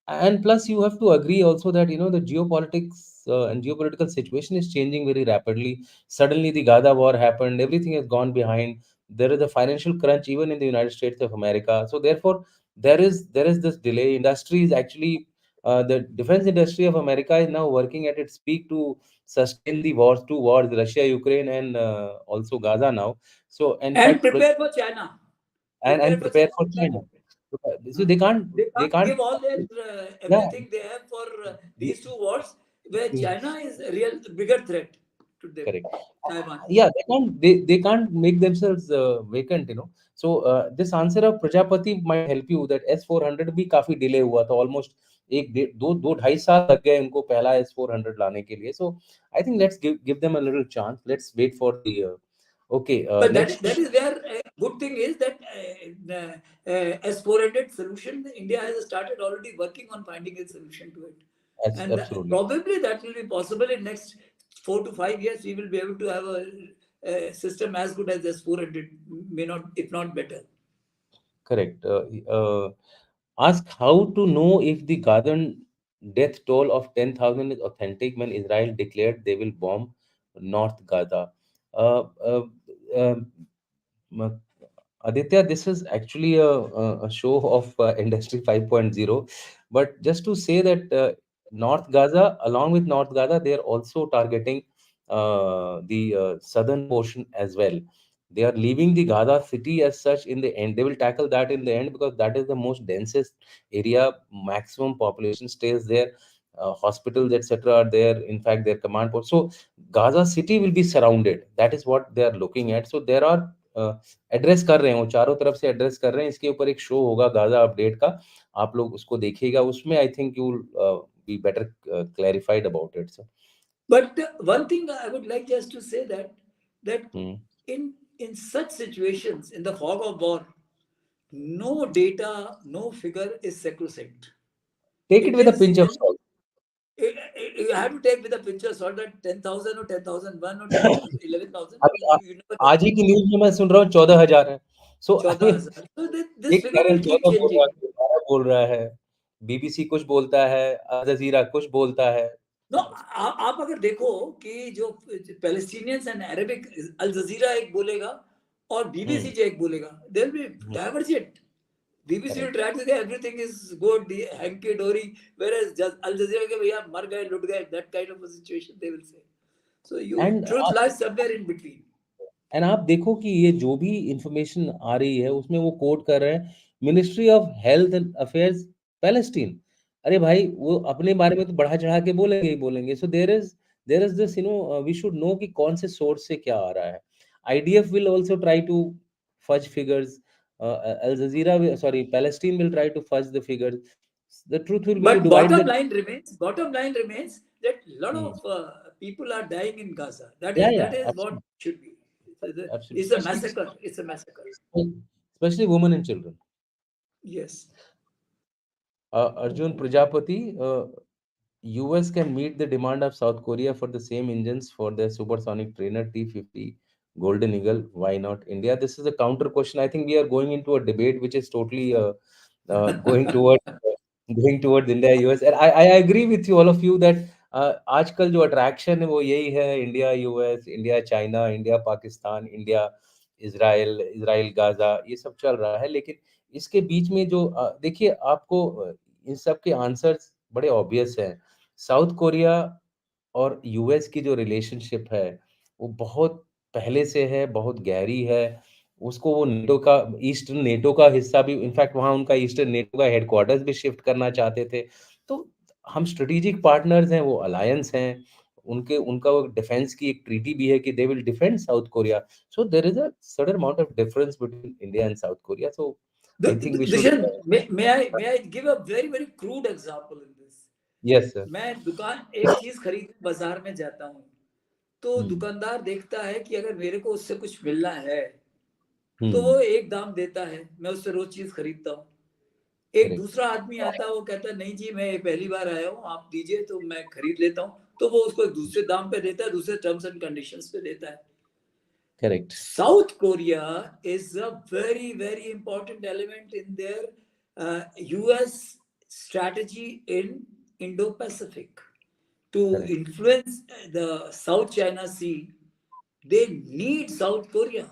[SPEAKER 1] And
[SPEAKER 2] point.
[SPEAKER 1] plus you have to agree also that the geopolitics and geopolitical situation is changing very rapidly. Suddenly the Gaza war happened, everything has gone behind. There is a financial crunch even in the United States of America. So therefore there is this delay. Industry is actually the defense industry of America is now working at its peak to sustain the wars, two wars, Russia Ukraine and also Gaza now. So in
[SPEAKER 2] And
[SPEAKER 1] fact
[SPEAKER 2] prepare for China. Prepare
[SPEAKER 1] and
[SPEAKER 2] for
[SPEAKER 1] prepare
[SPEAKER 2] China.
[SPEAKER 1] for China. So
[SPEAKER 2] Huh.
[SPEAKER 1] they can't
[SPEAKER 2] They
[SPEAKER 1] they
[SPEAKER 2] can't
[SPEAKER 1] can't
[SPEAKER 2] give all their
[SPEAKER 1] yeah.
[SPEAKER 2] everything they have for
[SPEAKER 1] the-
[SPEAKER 2] these two wars, where
[SPEAKER 1] the-
[SPEAKER 2] China is a real bigger threat to them.
[SPEAKER 1] Correct.
[SPEAKER 2] Taiwan.
[SPEAKER 1] Yeah, they can't make themselves vacant. So this answer of Prajapati might help you that S400 भी काफी delay हुआ था almost एक दो दो ढाई साल लग गए इनको पहला S400 लाने के लिए. So I think let's give them a little chance. Let's wait for the okay
[SPEAKER 2] But
[SPEAKER 1] next
[SPEAKER 2] that
[SPEAKER 1] question.
[SPEAKER 2] is where a good thing is that S400 solution, India has started already working on finding a solution to it. And
[SPEAKER 1] Absolutely.
[SPEAKER 2] probably that will be possible in next 4 to 5 years. We will be able to have a system as good as S400, may not, if not better.
[SPEAKER 1] Correct. Ask how to know if the Gadan death toll of 10,000 is authentic when Israel declared they will bomb North Gaza. Uh, uh, uh, Ma- Aditya, this is actually a show of Industry 5.0. But just to say that North Gaza, along with North Gaza, they are also targeting the southern portion as well. They are leaving the Gaza city as such in the end. They will tackle that in the end because that is the most densest area, maximum population stays there. Hospitals, etc., are there. In fact, their command post. So Gaza city will be surrounded. That is what they are looking at. So there are address कर रहे हैं वो चारों तरफ से address कर रहे हैं इसके ऊपर एक शो होगा गाजा अपडेट का आप लोग उसको देखिएगा उसमें I think you be better clarified about it sir
[SPEAKER 2] But one thing I would like just to say that
[SPEAKER 1] tech
[SPEAKER 2] in such situations, in the fog of war, no data, no figure is sacrosanct.
[SPEAKER 1] It
[SPEAKER 2] It
[SPEAKER 1] with a
[SPEAKER 2] is
[SPEAKER 1] pinch of
[SPEAKER 2] in
[SPEAKER 1] salt
[SPEAKER 2] you have to take with a pinch of salt that 10,000 or 10,001 or 10 11,000.
[SPEAKER 1] अभी
[SPEAKER 2] You never know.
[SPEAKER 1] आज ही की news में मैं सुन रहा हूँ 14,000 है सो I mean
[SPEAKER 2] 14,000. So this
[SPEAKER 1] एक
[SPEAKER 2] figure
[SPEAKER 1] कह रहे
[SPEAKER 2] will
[SPEAKER 1] हैं
[SPEAKER 2] keep
[SPEAKER 1] 14 बोल रहा
[SPEAKER 2] changing.
[SPEAKER 1] है कोई 12 बोल रहा है बीबीसी कुछ बोलता है अल जजीरा कुछ बोलता है
[SPEAKER 2] नो आप अगर देखो कि जो पैलेस्टीनियंस एंड अरेबिक अल जजीरा एक बोलेगा और बीबीसी जो एक बोलेगा they will be divergent BBC will
[SPEAKER 1] correct
[SPEAKER 2] try to say everything is good hanky dory whereas just Al Jazeera के भैया मर गए लुट गए that kind of a situation they will say so you
[SPEAKER 1] and
[SPEAKER 2] truth lies somewhere in between.
[SPEAKER 1] And आप देखो कि ये जो भी इंफॉर्मेशन आ रही है उसमें वो कोट कर रहे हैं ministry of health and affairs Palestine अरे भाई वो अपने बारे में तो बढ़ा चढ़ा के बोलेंगे ही बोलेंगे so there is this we should know कि कौन से सोर्स से क्या आ रहा है IDF will also try to fudge figures Al Jazeera sorry Palestine will try to fudge the figures the truth will be to
[SPEAKER 2] But
[SPEAKER 1] divide
[SPEAKER 2] bottom line remains that a lot
[SPEAKER 1] the
[SPEAKER 2] of people are dying in Gaza.
[SPEAKER 1] या
[SPEAKER 2] That is what
[SPEAKER 1] absolutely
[SPEAKER 2] should be. It's a
[SPEAKER 1] absolutely
[SPEAKER 2] massacre. It's a massacre.
[SPEAKER 1] Specially women and children
[SPEAKER 2] Yes.
[SPEAKER 1] Arjun Prajapati, US can meet the demand of South Korea for the same engines for their supersonic trainer T-50 Golden Eagle. Why not India? This is a counter question. I think we are going into a debate which is totally going towards. going towards India, US. And I agree with you, all of you, that आजकल जो attraction है वो यही है, India, US, India, China, India, Pakistan, India, Israel, Gaza, ये सब चल रहा है। लेकिन इसके बीच में जो देखिए आपको इन सब के आंसर्स बड़े ऑब्वियस हैं। साउथ कोरिया और यूएस की जो रिलेशनशिप है, वो बहुत पहले से है, बहुत गहरी है। उसको वो नेटो का ईस्टर्न नेटो का हिस्सा भी, इनफैक्ट वहाँ उनका ईस्टर्न नेटो का हेडक्वार्टर्स भी शिफ्ट करना चाहते थे। तो हम स्ट्रेटेजिक पार्टनर्स हैं, वो अलायंस हैं। उनके उनका वो डिफेंस की एक ट्रीटी भी है कि they will defend South Korea. So there is a certain amount of difference between India and South Korea. So I think we should
[SPEAKER 2] Dushyant, may I give a very very crude example in this?
[SPEAKER 1] Yes sir.
[SPEAKER 2] मैं दुकान एक चीज खरीदने बाजार में जाता हूँ, तो
[SPEAKER 1] हुँ,
[SPEAKER 2] दुकानदार देखता है कि अगर मेरे को उससे कुछ मिलना है तो वो
[SPEAKER 1] हुँ,
[SPEAKER 2] एक दाम देता है, मैं उससे रोज चीज खरीदता हूँ। एक
[SPEAKER 1] करेक्ट,
[SPEAKER 2] दूसरा आदमी आता है, वो कहता है नहीं जी मैं पहली बार आया हूँ, आप दीजिए तो मैं खरीद लेता हूँ, तो वो उसको एक दूसरे दाम पे देता है, दूसरे टर्म्स एंड कंडीशंस पे देता है।
[SPEAKER 1] Correct,
[SPEAKER 2] South Korea is a very, very important element in their US strategy in Indo Pacific. To
[SPEAKER 1] correct,
[SPEAKER 2] influence the South China Sea, they need South Korea.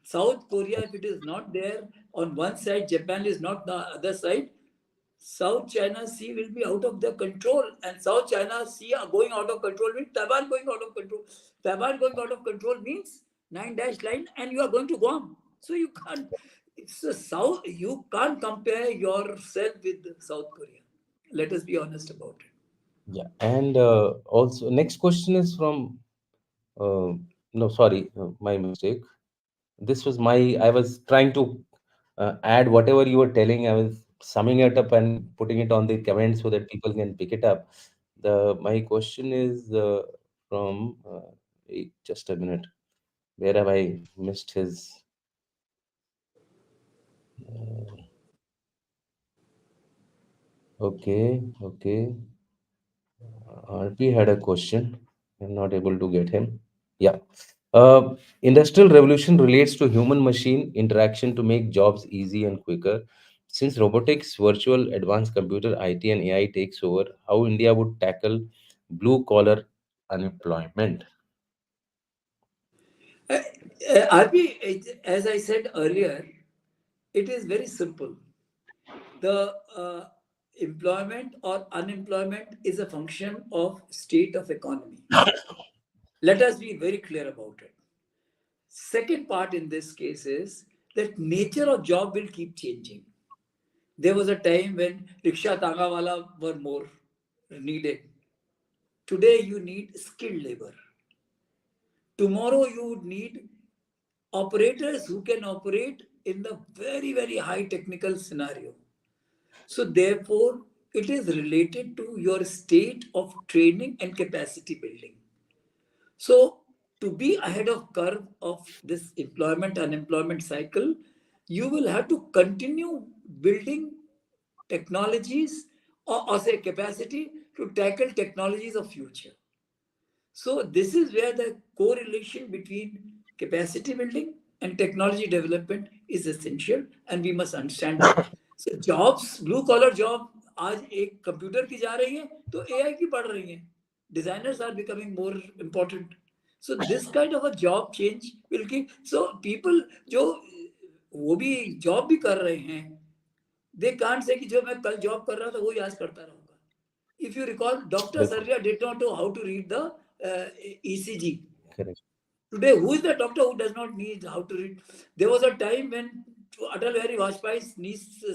[SPEAKER 2] South Korea, if it is not there on one side, Japan is not the other side, South China Sea will be out of their control, and South China Sea are going out of control means Taiwan going out of control. Taiwan going out of control means nine dash line, and you are going to Guam. So you can't. It's a South. You can't compare yourself with South Korea. Let us be honest about it.
[SPEAKER 1] yeah, and also next question is from no, sorry, my mistake. This was my, I was trying to add whatever you were telling. I was summing it up and putting it on the comment so that people can pick it up. The my question is from wait, just a minute. Where have I missed his? Okay, okay. RP had a question. I'm not able to get him. Yeah. Industrial revolution relates to human machine interaction to make jobs easy and quicker. Since robotics, virtual, advanced computer, IT, and AI takes over, how India would tackle blue collar unemployment?
[SPEAKER 2] RP, as I said earlier, it is very simple. The employment or unemployment is a function of state of economy. Let us be very clear about it. Second part in this case is that nature of job will keep changing. There was a time when rickshaw tangawala were more needed. Today you need skilled labor. Tomorrow you would need operators who can operate in the very very high technical scenario. So therefore it is related to your state of training and capacity building. So, to be ahead of curve of this employment unemployment cycle, you will have to continue building technologies, or say capacity to tackle technologies of future. So this is where the correlation between capacity building and technology development is essential, and we must understand that. So jobs, blue collar job, आज एक computer की जा रही है तो AI की बढ़ रही है. Designers are becoming more important. So this kind of a job change will keep. So people जो वो भी जॉब भी कर रहे हैं, they can't say कि जो मैं कल जॉब कर रहा था वही आज करता रहूंगा. If you recall, doctors
[SPEAKER 1] That's
[SPEAKER 2] earlier did not know how to read the ECG.
[SPEAKER 1] correct.
[SPEAKER 2] Today, who is the doctor who does not need how to read? There was a time when to Atal Bihari Vajpayee's niece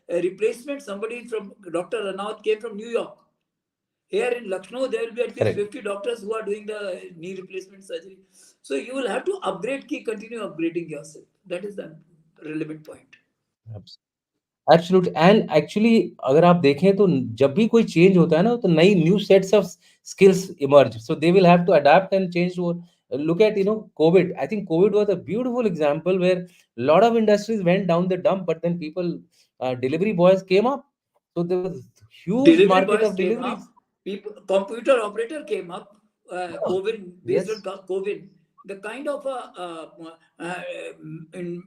[SPEAKER 2] replacement, somebody from Dr. Ranawat came from New York. Here in Lucknow, there will be at least
[SPEAKER 1] Correct.
[SPEAKER 2] 50 doctors who are doing the knee replacement surgery. So you will have to upgrade, continue upgrading yourself. That is the relevant point.
[SPEAKER 1] Absolute and actually अगर आप देखें तो जब भी कोई change होता है ना तो नई new sets of skills emerge so they will have to adapt and change to look at covid. I think covid was a beautiful example where a lot of industries went down the dump, but then people delivery boys came up, so there was huge
[SPEAKER 2] Delivery
[SPEAKER 1] market
[SPEAKER 2] boys
[SPEAKER 1] of
[SPEAKER 2] came
[SPEAKER 1] deliveries.
[SPEAKER 2] up, people, computer operator came up, COVID, based on
[SPEAKER 1] Yes,
[SPEAKER 2] COVID. The kind of in,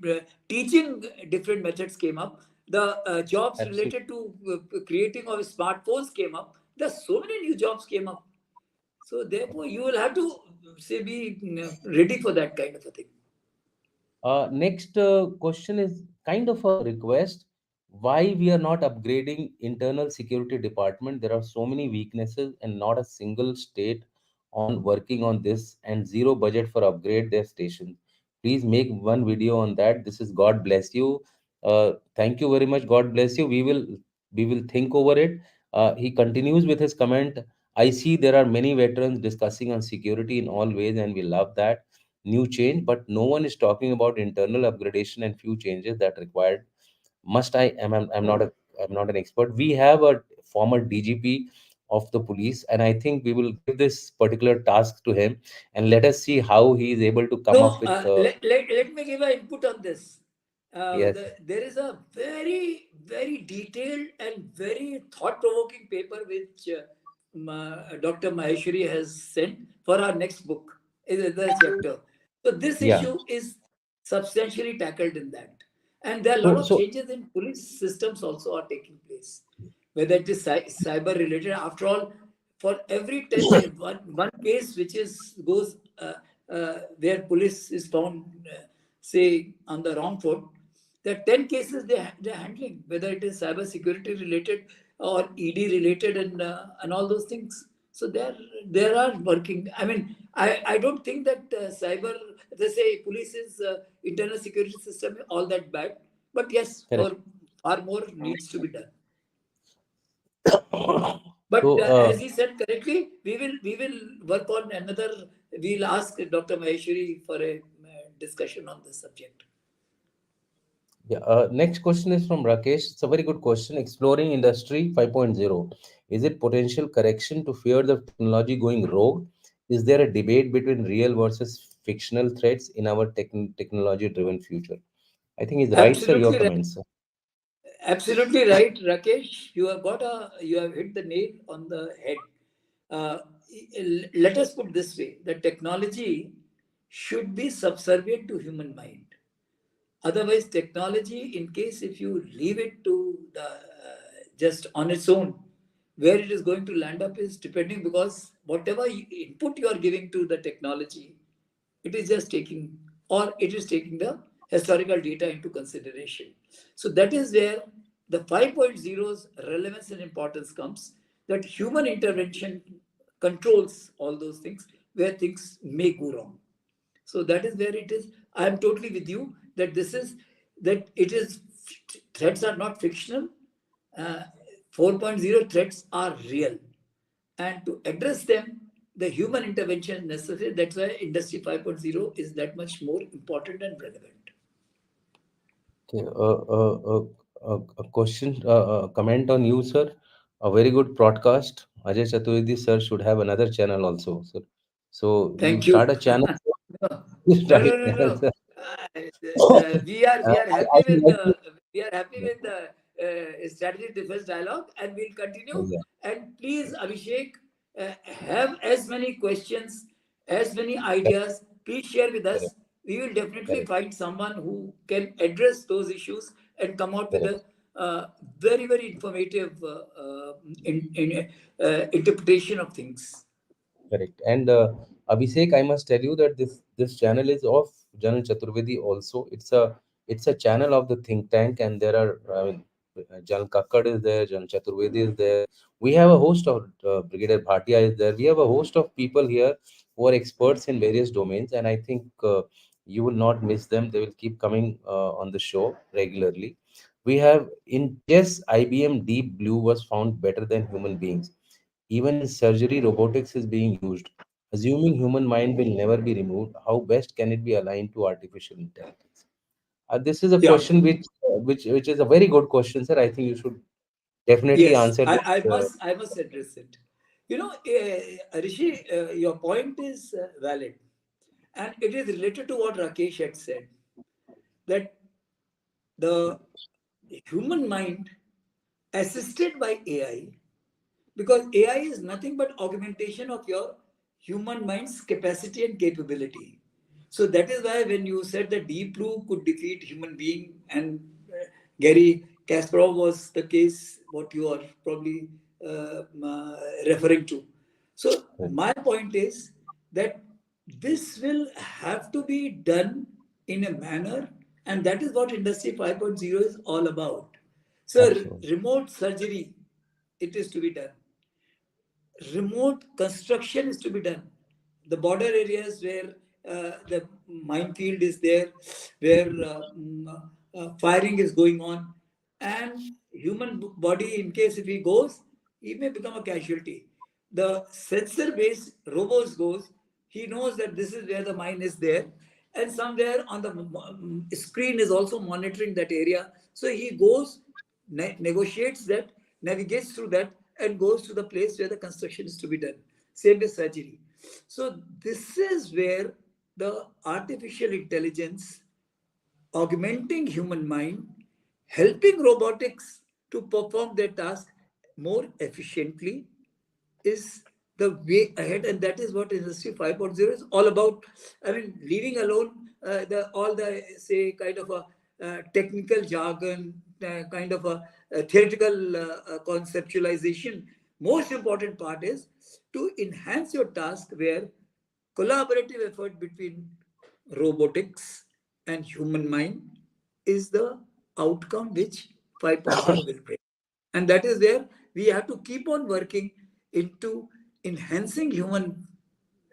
[SPEAKER 2] teaching different methods came up. The jobs
[SPEAKER 1] Absolutely.
[SPEAKER 2] related to creating of smartphones came up. There are so many new jobs came up. So therefore, you will have to say be ready for that kind of a thing.
[SPEAKER 1] Next question is kind of a request. Why we are not upgrading internal security department? There are so many weaknesses and not a single state on working on this and zero budget for upgrade their stations. Please make one video on that. This is God bless you. Thank you very much. God bless you. We will think over it. He continues with his comment. I see there are many veterans discussing on security in all ways, and we love that new change, but no one is talking about internal upgradation and few changes that required. Must I? I'm not a. I'm not an expert. We have a former DGP of the police, and I think we will give this particular task to him, and let us see how he is able to come up
[SPEAKER 2] No,
[SPEAKER 1] with.
[SPEAKER 2] let me give an input on this.
[SPEAKER 1] Yes,
[SPEAKER 2] There is a very, very detailed and very thought provoking paper which Dr. Maheshwari has sent for our next book, is the chapter. So, this
[SPEAKER 1] yeah.
[SPEAKER 2] issue is substantially tackled in that. And there are a lot
[SPEAKER 1] So
[SPEAKER 2] of
[SPEAKER 1] so
[SPEAKER 2] changes in police systems also are taking place, whether it is cyber related. After all, for every 10 one case which is goes where police is found say on the wrong foot, there are 10 cases they're handling, whether it is cyber security related or ed related, and all those things. So there are working. I mean, I don't think that cyber, they say police is internal security system all that bad, but yes, for
[SPEAKER 1] correct.
[SPEAKER 2] far more needs to be done. But
[SPEAKER 1] So
[SPEAKER 2] as he said correctly, we will work on another. We'll ask Dr. Maheshwari for a discussion on this subject.
[SPEAKER 1] yeah, next question is from Rakesh. It's a very good question. Exploring Industry 5.0. Is it potential correction to fear the technology going rogue? Is there a debate between real versus fictional threats in our technology driven future? I think he's right, sir. Your
[SPEAKER 2] Absolutely right.
[SPEAKER 1] comments, sir.
[SPEAKER 2] Absolutely right, Rakesh. You have hit the nail on the head. Uh, Let us put this way: the technology should be subservient to human mind. Otherwise, technology, in case if you leave it to the just on its own, where it is going to land up is depending, because whatever input you are giving to the technology, it is just taking, or it is taking the historical data into consideration. So that is where the 5.0's relevance and importance comes, that human intervention controls all those things where things may go wrong. So that is where it is. I am totally with you that this is that it is, threats are not fictional. Uh, 4.0 threats are real, and to address them, the human intervention is necessary. That's why Industry 5.0 is that much more important and relevant.
[SPEAKER 1] Okay, a question, a comment on you, sir. A very good broadcast. Ajay Chaturvedi, sir, should have another channel also, sir. So you
[SPEAKER 2] Thank
[SPEAKER 1] start
[SPEAKER 2] you.
[SPEAKER 1] a channel,
[SPEAKER 2] No,
[SPEAKER 1] you
[SPEAKER 2] no,
[SPEAKER 1] start a
[SPEAKER 2] no, no,
[SPEAKER 1] channel,
[SPEAKER 2] no.
[SPEAKER 1] sir.
[SPEAKER 2] We are
[SPEAKER 1] I
[SPEAKER 2] happy
[SPEAKER 1] would
[SPEAKER 2] with
[SPEAKER 1] like to.
[SPEAKER 2] the strategic defense dialogue, and we'll continue.
[SPEAKER 1] Yeah,
[SPEAKER 2] And please, Abhishek, have as many questions, as many
[SPEAKER 1] correct,
[SPEAKER 2] ideas. Please share with
[SPEAKER 1] correct,
[SPEAKER 2] us. We will definitely
[SPEAKER 1] correct,
[SPEAKER 2] find someone who can address those issues and come out with
[SPEAKER 1] correct.
[SPEAKER 2] a very, very informative interpretation of things.
[SPEAKER 1] Correct. And Abhishek, I must tell you that this channel is of Janal Chaturvedi also. It's a channel of the think tank, and there are Janal Kakkad is there, Janal Chaturvedi is there. We have a host of Brigadier Bhatia is there. We have a host of people here who are experts in various domains, and I think you will not miss them. They will keep coming on the show regularly. We have in chess, IBM Deep Blue was found better than human beings. Even in surgery, robotics is being used. Assuming human mind will never be removed, how best can it be aligned to artificial intelligence? This is a
[SPEAKER 2] Yeah.
[SPEAKER 1] question which is a very good question, sir. I think you should definitely
[SPEAKER 2] Yes,
[SPEAKER 1] answer this.
[SPEAKER 2] I must address it. Rishi, your point is valid, and it is related to what Rakesh had said, that the human mind assisted by AI, because AI is nothing but augmentation of your human mind's capacity and capability. So that is why when you said that Deep Blue could defeat human being, and Gary Kasparov was the case, what you are probably uh, uh, referring to. So,
[SPEAKER 1] Right.
[SPEAKER 2] my point is that this will have to be done in a manner, and that is what Industry 5.0 is all about. So,
[SPEAKER 1] Absolutely.
[SPEAKER 2] remote surgery, it is to be done. Remote construction is to be done. The border areas where the minefield is there, where firing is going on, and human body, in case if he goes, he may become a casualty. The sensor-based robots goes, he knows that this is where the mine is there, and somewhere on the screen is also monitoring that area. So he goes, negotiates that, navigates through that, and goes to the place where the construction is to be done. Same with surgery. So this is where the artificial intelligence augmenting human mind, helping robotics to perform their task more efficiently is the way ahead, and that is what Industry 5.0 is all about. I mean, leaving alone the all the say kind of a technical jargon, kind of a theoretical conceptualization. Most important part is to enhance your task where collaborative effort between robotics and human mind is the outcome which 5.0 will bring. And that is where we have to keep on working into enhancing human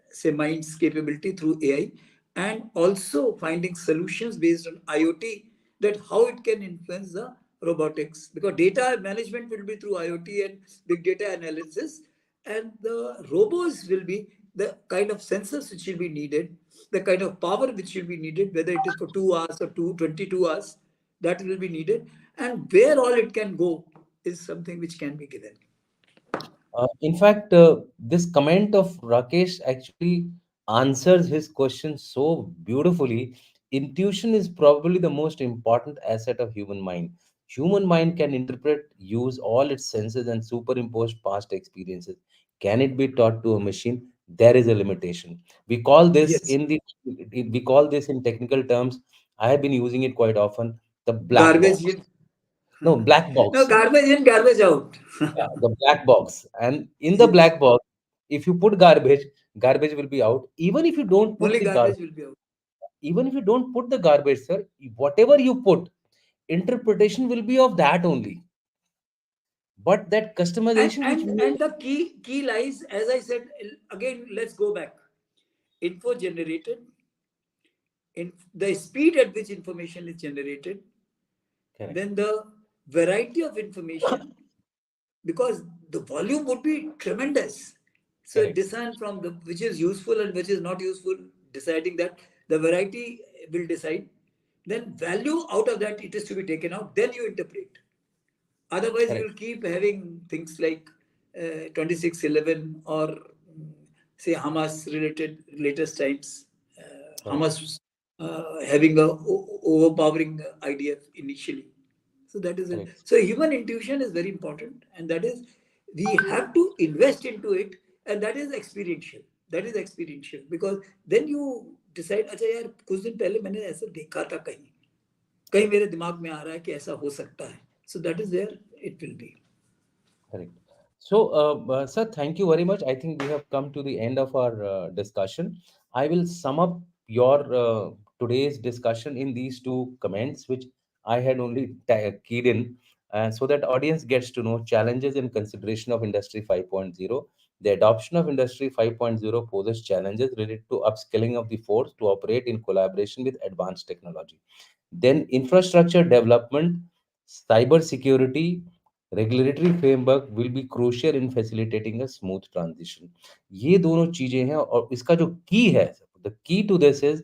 [SPEAKER 2] say mind's capability through AI, and also finding solutions based on IoT, that how it can influence the robotics, because data management will be through IoT and big data analysis, and the robots will be the kind of sensors which will be needed, the kind of power which will be needed, whether it is for 2 hours or 22 hours, that will be needed, and where all it can go is something which can be given.
[SPEAKER 1] In fact, this comment of Rakesh actually answers his question so beautifully. Intuition is probably the most important asset of human mind. Human mind can interpret, use all its senses, and superimpose past experiences. Can it be taught to a machine? There is a limitation. We call this
[SPEAKER 2] Yes.
[SPEAKER 1] we call this in technical terms. I have been using it quite often. The black
[SPEAKER 2] Garbage
[SPEAKER 1] box.
[SPEAKER 2] in.
[SPEAKER 1] No, black
[SPEAKER 2] No,
[SPEAKER 1] box.
[SPEAKER 2] garbage in, garbage out.
[SPEAKER 1] Yeah, the black box. And in the
[SPEAKER 2] Yes.
[SPEAKER 1] black box, if you put garbage, garbage will be out. Even if you don't put
[SPEAKER 2] Only
[SPEAKER 1] the garbage,
[SPEAKER 2] garbage will be out.
[SPEAKER 1] even if you don't put the garbage, sir, whatever you put, interpretation will be of that only. But that
[SPEAKER 2] And
[SPEAKER 1] customization which
[SPEAKER 2] and
[SPEAKER 1] we
[SPEAKER 2] and the key lies, as I said again. Let's go back. Info generated, in the speed at which information is generated,
[SPEAKER 1] correct,
[SPEAKER 2] then the variety of information, because the volume would be tremendous. So
[SPEAKER 1] correct,
[SPEAKER 2] discern from the which is useful and which is not useful, deciding that the variety will decide. Then value out of that it is to be taken out. Then you interpret. Otherwise,
[SPEAKER 1] correct,
[SPEAKER 2] you'll keep having things like 2611 or say Hamas related latest times.
[SPEAKER 1] correct,
[SPEAKER 2] Hamas having a overpowering idea initially. So that is it.
[SPEAKER 1] correct,
[SPEAKER 2] So human intuition is very important, and that is we have to invest into it, and that is experiential. That is experiential because then you decide, अच्छा यार कुछ दिन पहले मैंने ऐसा देखा था कहीं कहीं मेरे दिमाग में आ रहा है कि ऐसा हो सकता है. So that is where it will be.
[SPEAKER 1] correct. So, sir, thank you very much. I think we have come to the end of our discussion. I will sum up your today's discussion in these two comments, which I had only keyed in, so that audience gets to know challenges in consideration of Industry 5.0. The adoption of Industry 5.0 poses challenges related to upskilling of the force to operate in collaboration with advanced technology. Then infrastructure development, cyber security, regulatory framework will be crucial in facilitating a smooth transition. ये दोनों चीजें हैं और इसका जो की है, the key to this is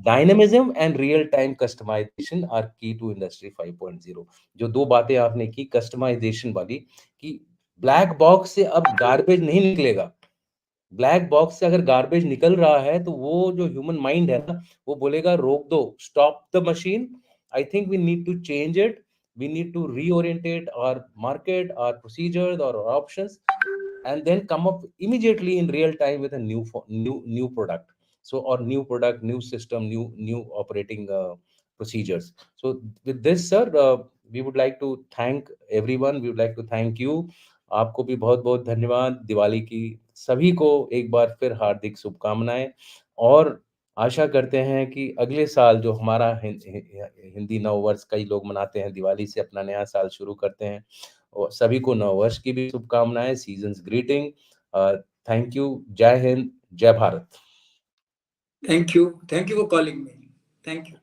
[SPEAKER 1] dynamism and real time customization are key to industry 5.0. जो दो बातें आपने की customization वाली कि ब्लैक बॉक्स से अब गार्बेज नहीं निकलेगा. ब्लैक बॉक्स से अगर गार्बेज निकल रहा है तो वो जो ह्यूमन माइंड है ना वो बोलेगा रोक दो, stop the machine. I think we need to change it. We need to reorientate our market, our procedures, or our options, and then come up immediately in real time with a new product. So, or new product, new system, new operating procedures. So with this, sir, we would like to thank everyone, we would like to thank you. आपको भी बहुत बहुत धन्यवाद। दिवाली की सभी को एक बार फिर हार्दिक शुभकामनाएं, और आशा करते हैं कि अगले साल जो हमारा हिंदी नव वर्ष कई लोग मनाते हैं, दिवाली से अपना नया साल शुरू करते हैं, और सभी को नव वर्ष की भी शुभकामनाएं, सीजन्स ग्रीटिंग। Thank you. जय हिंद, जय Bharat.
[SPEAKER 2] Thank you. Thank you for calling me. Thank you.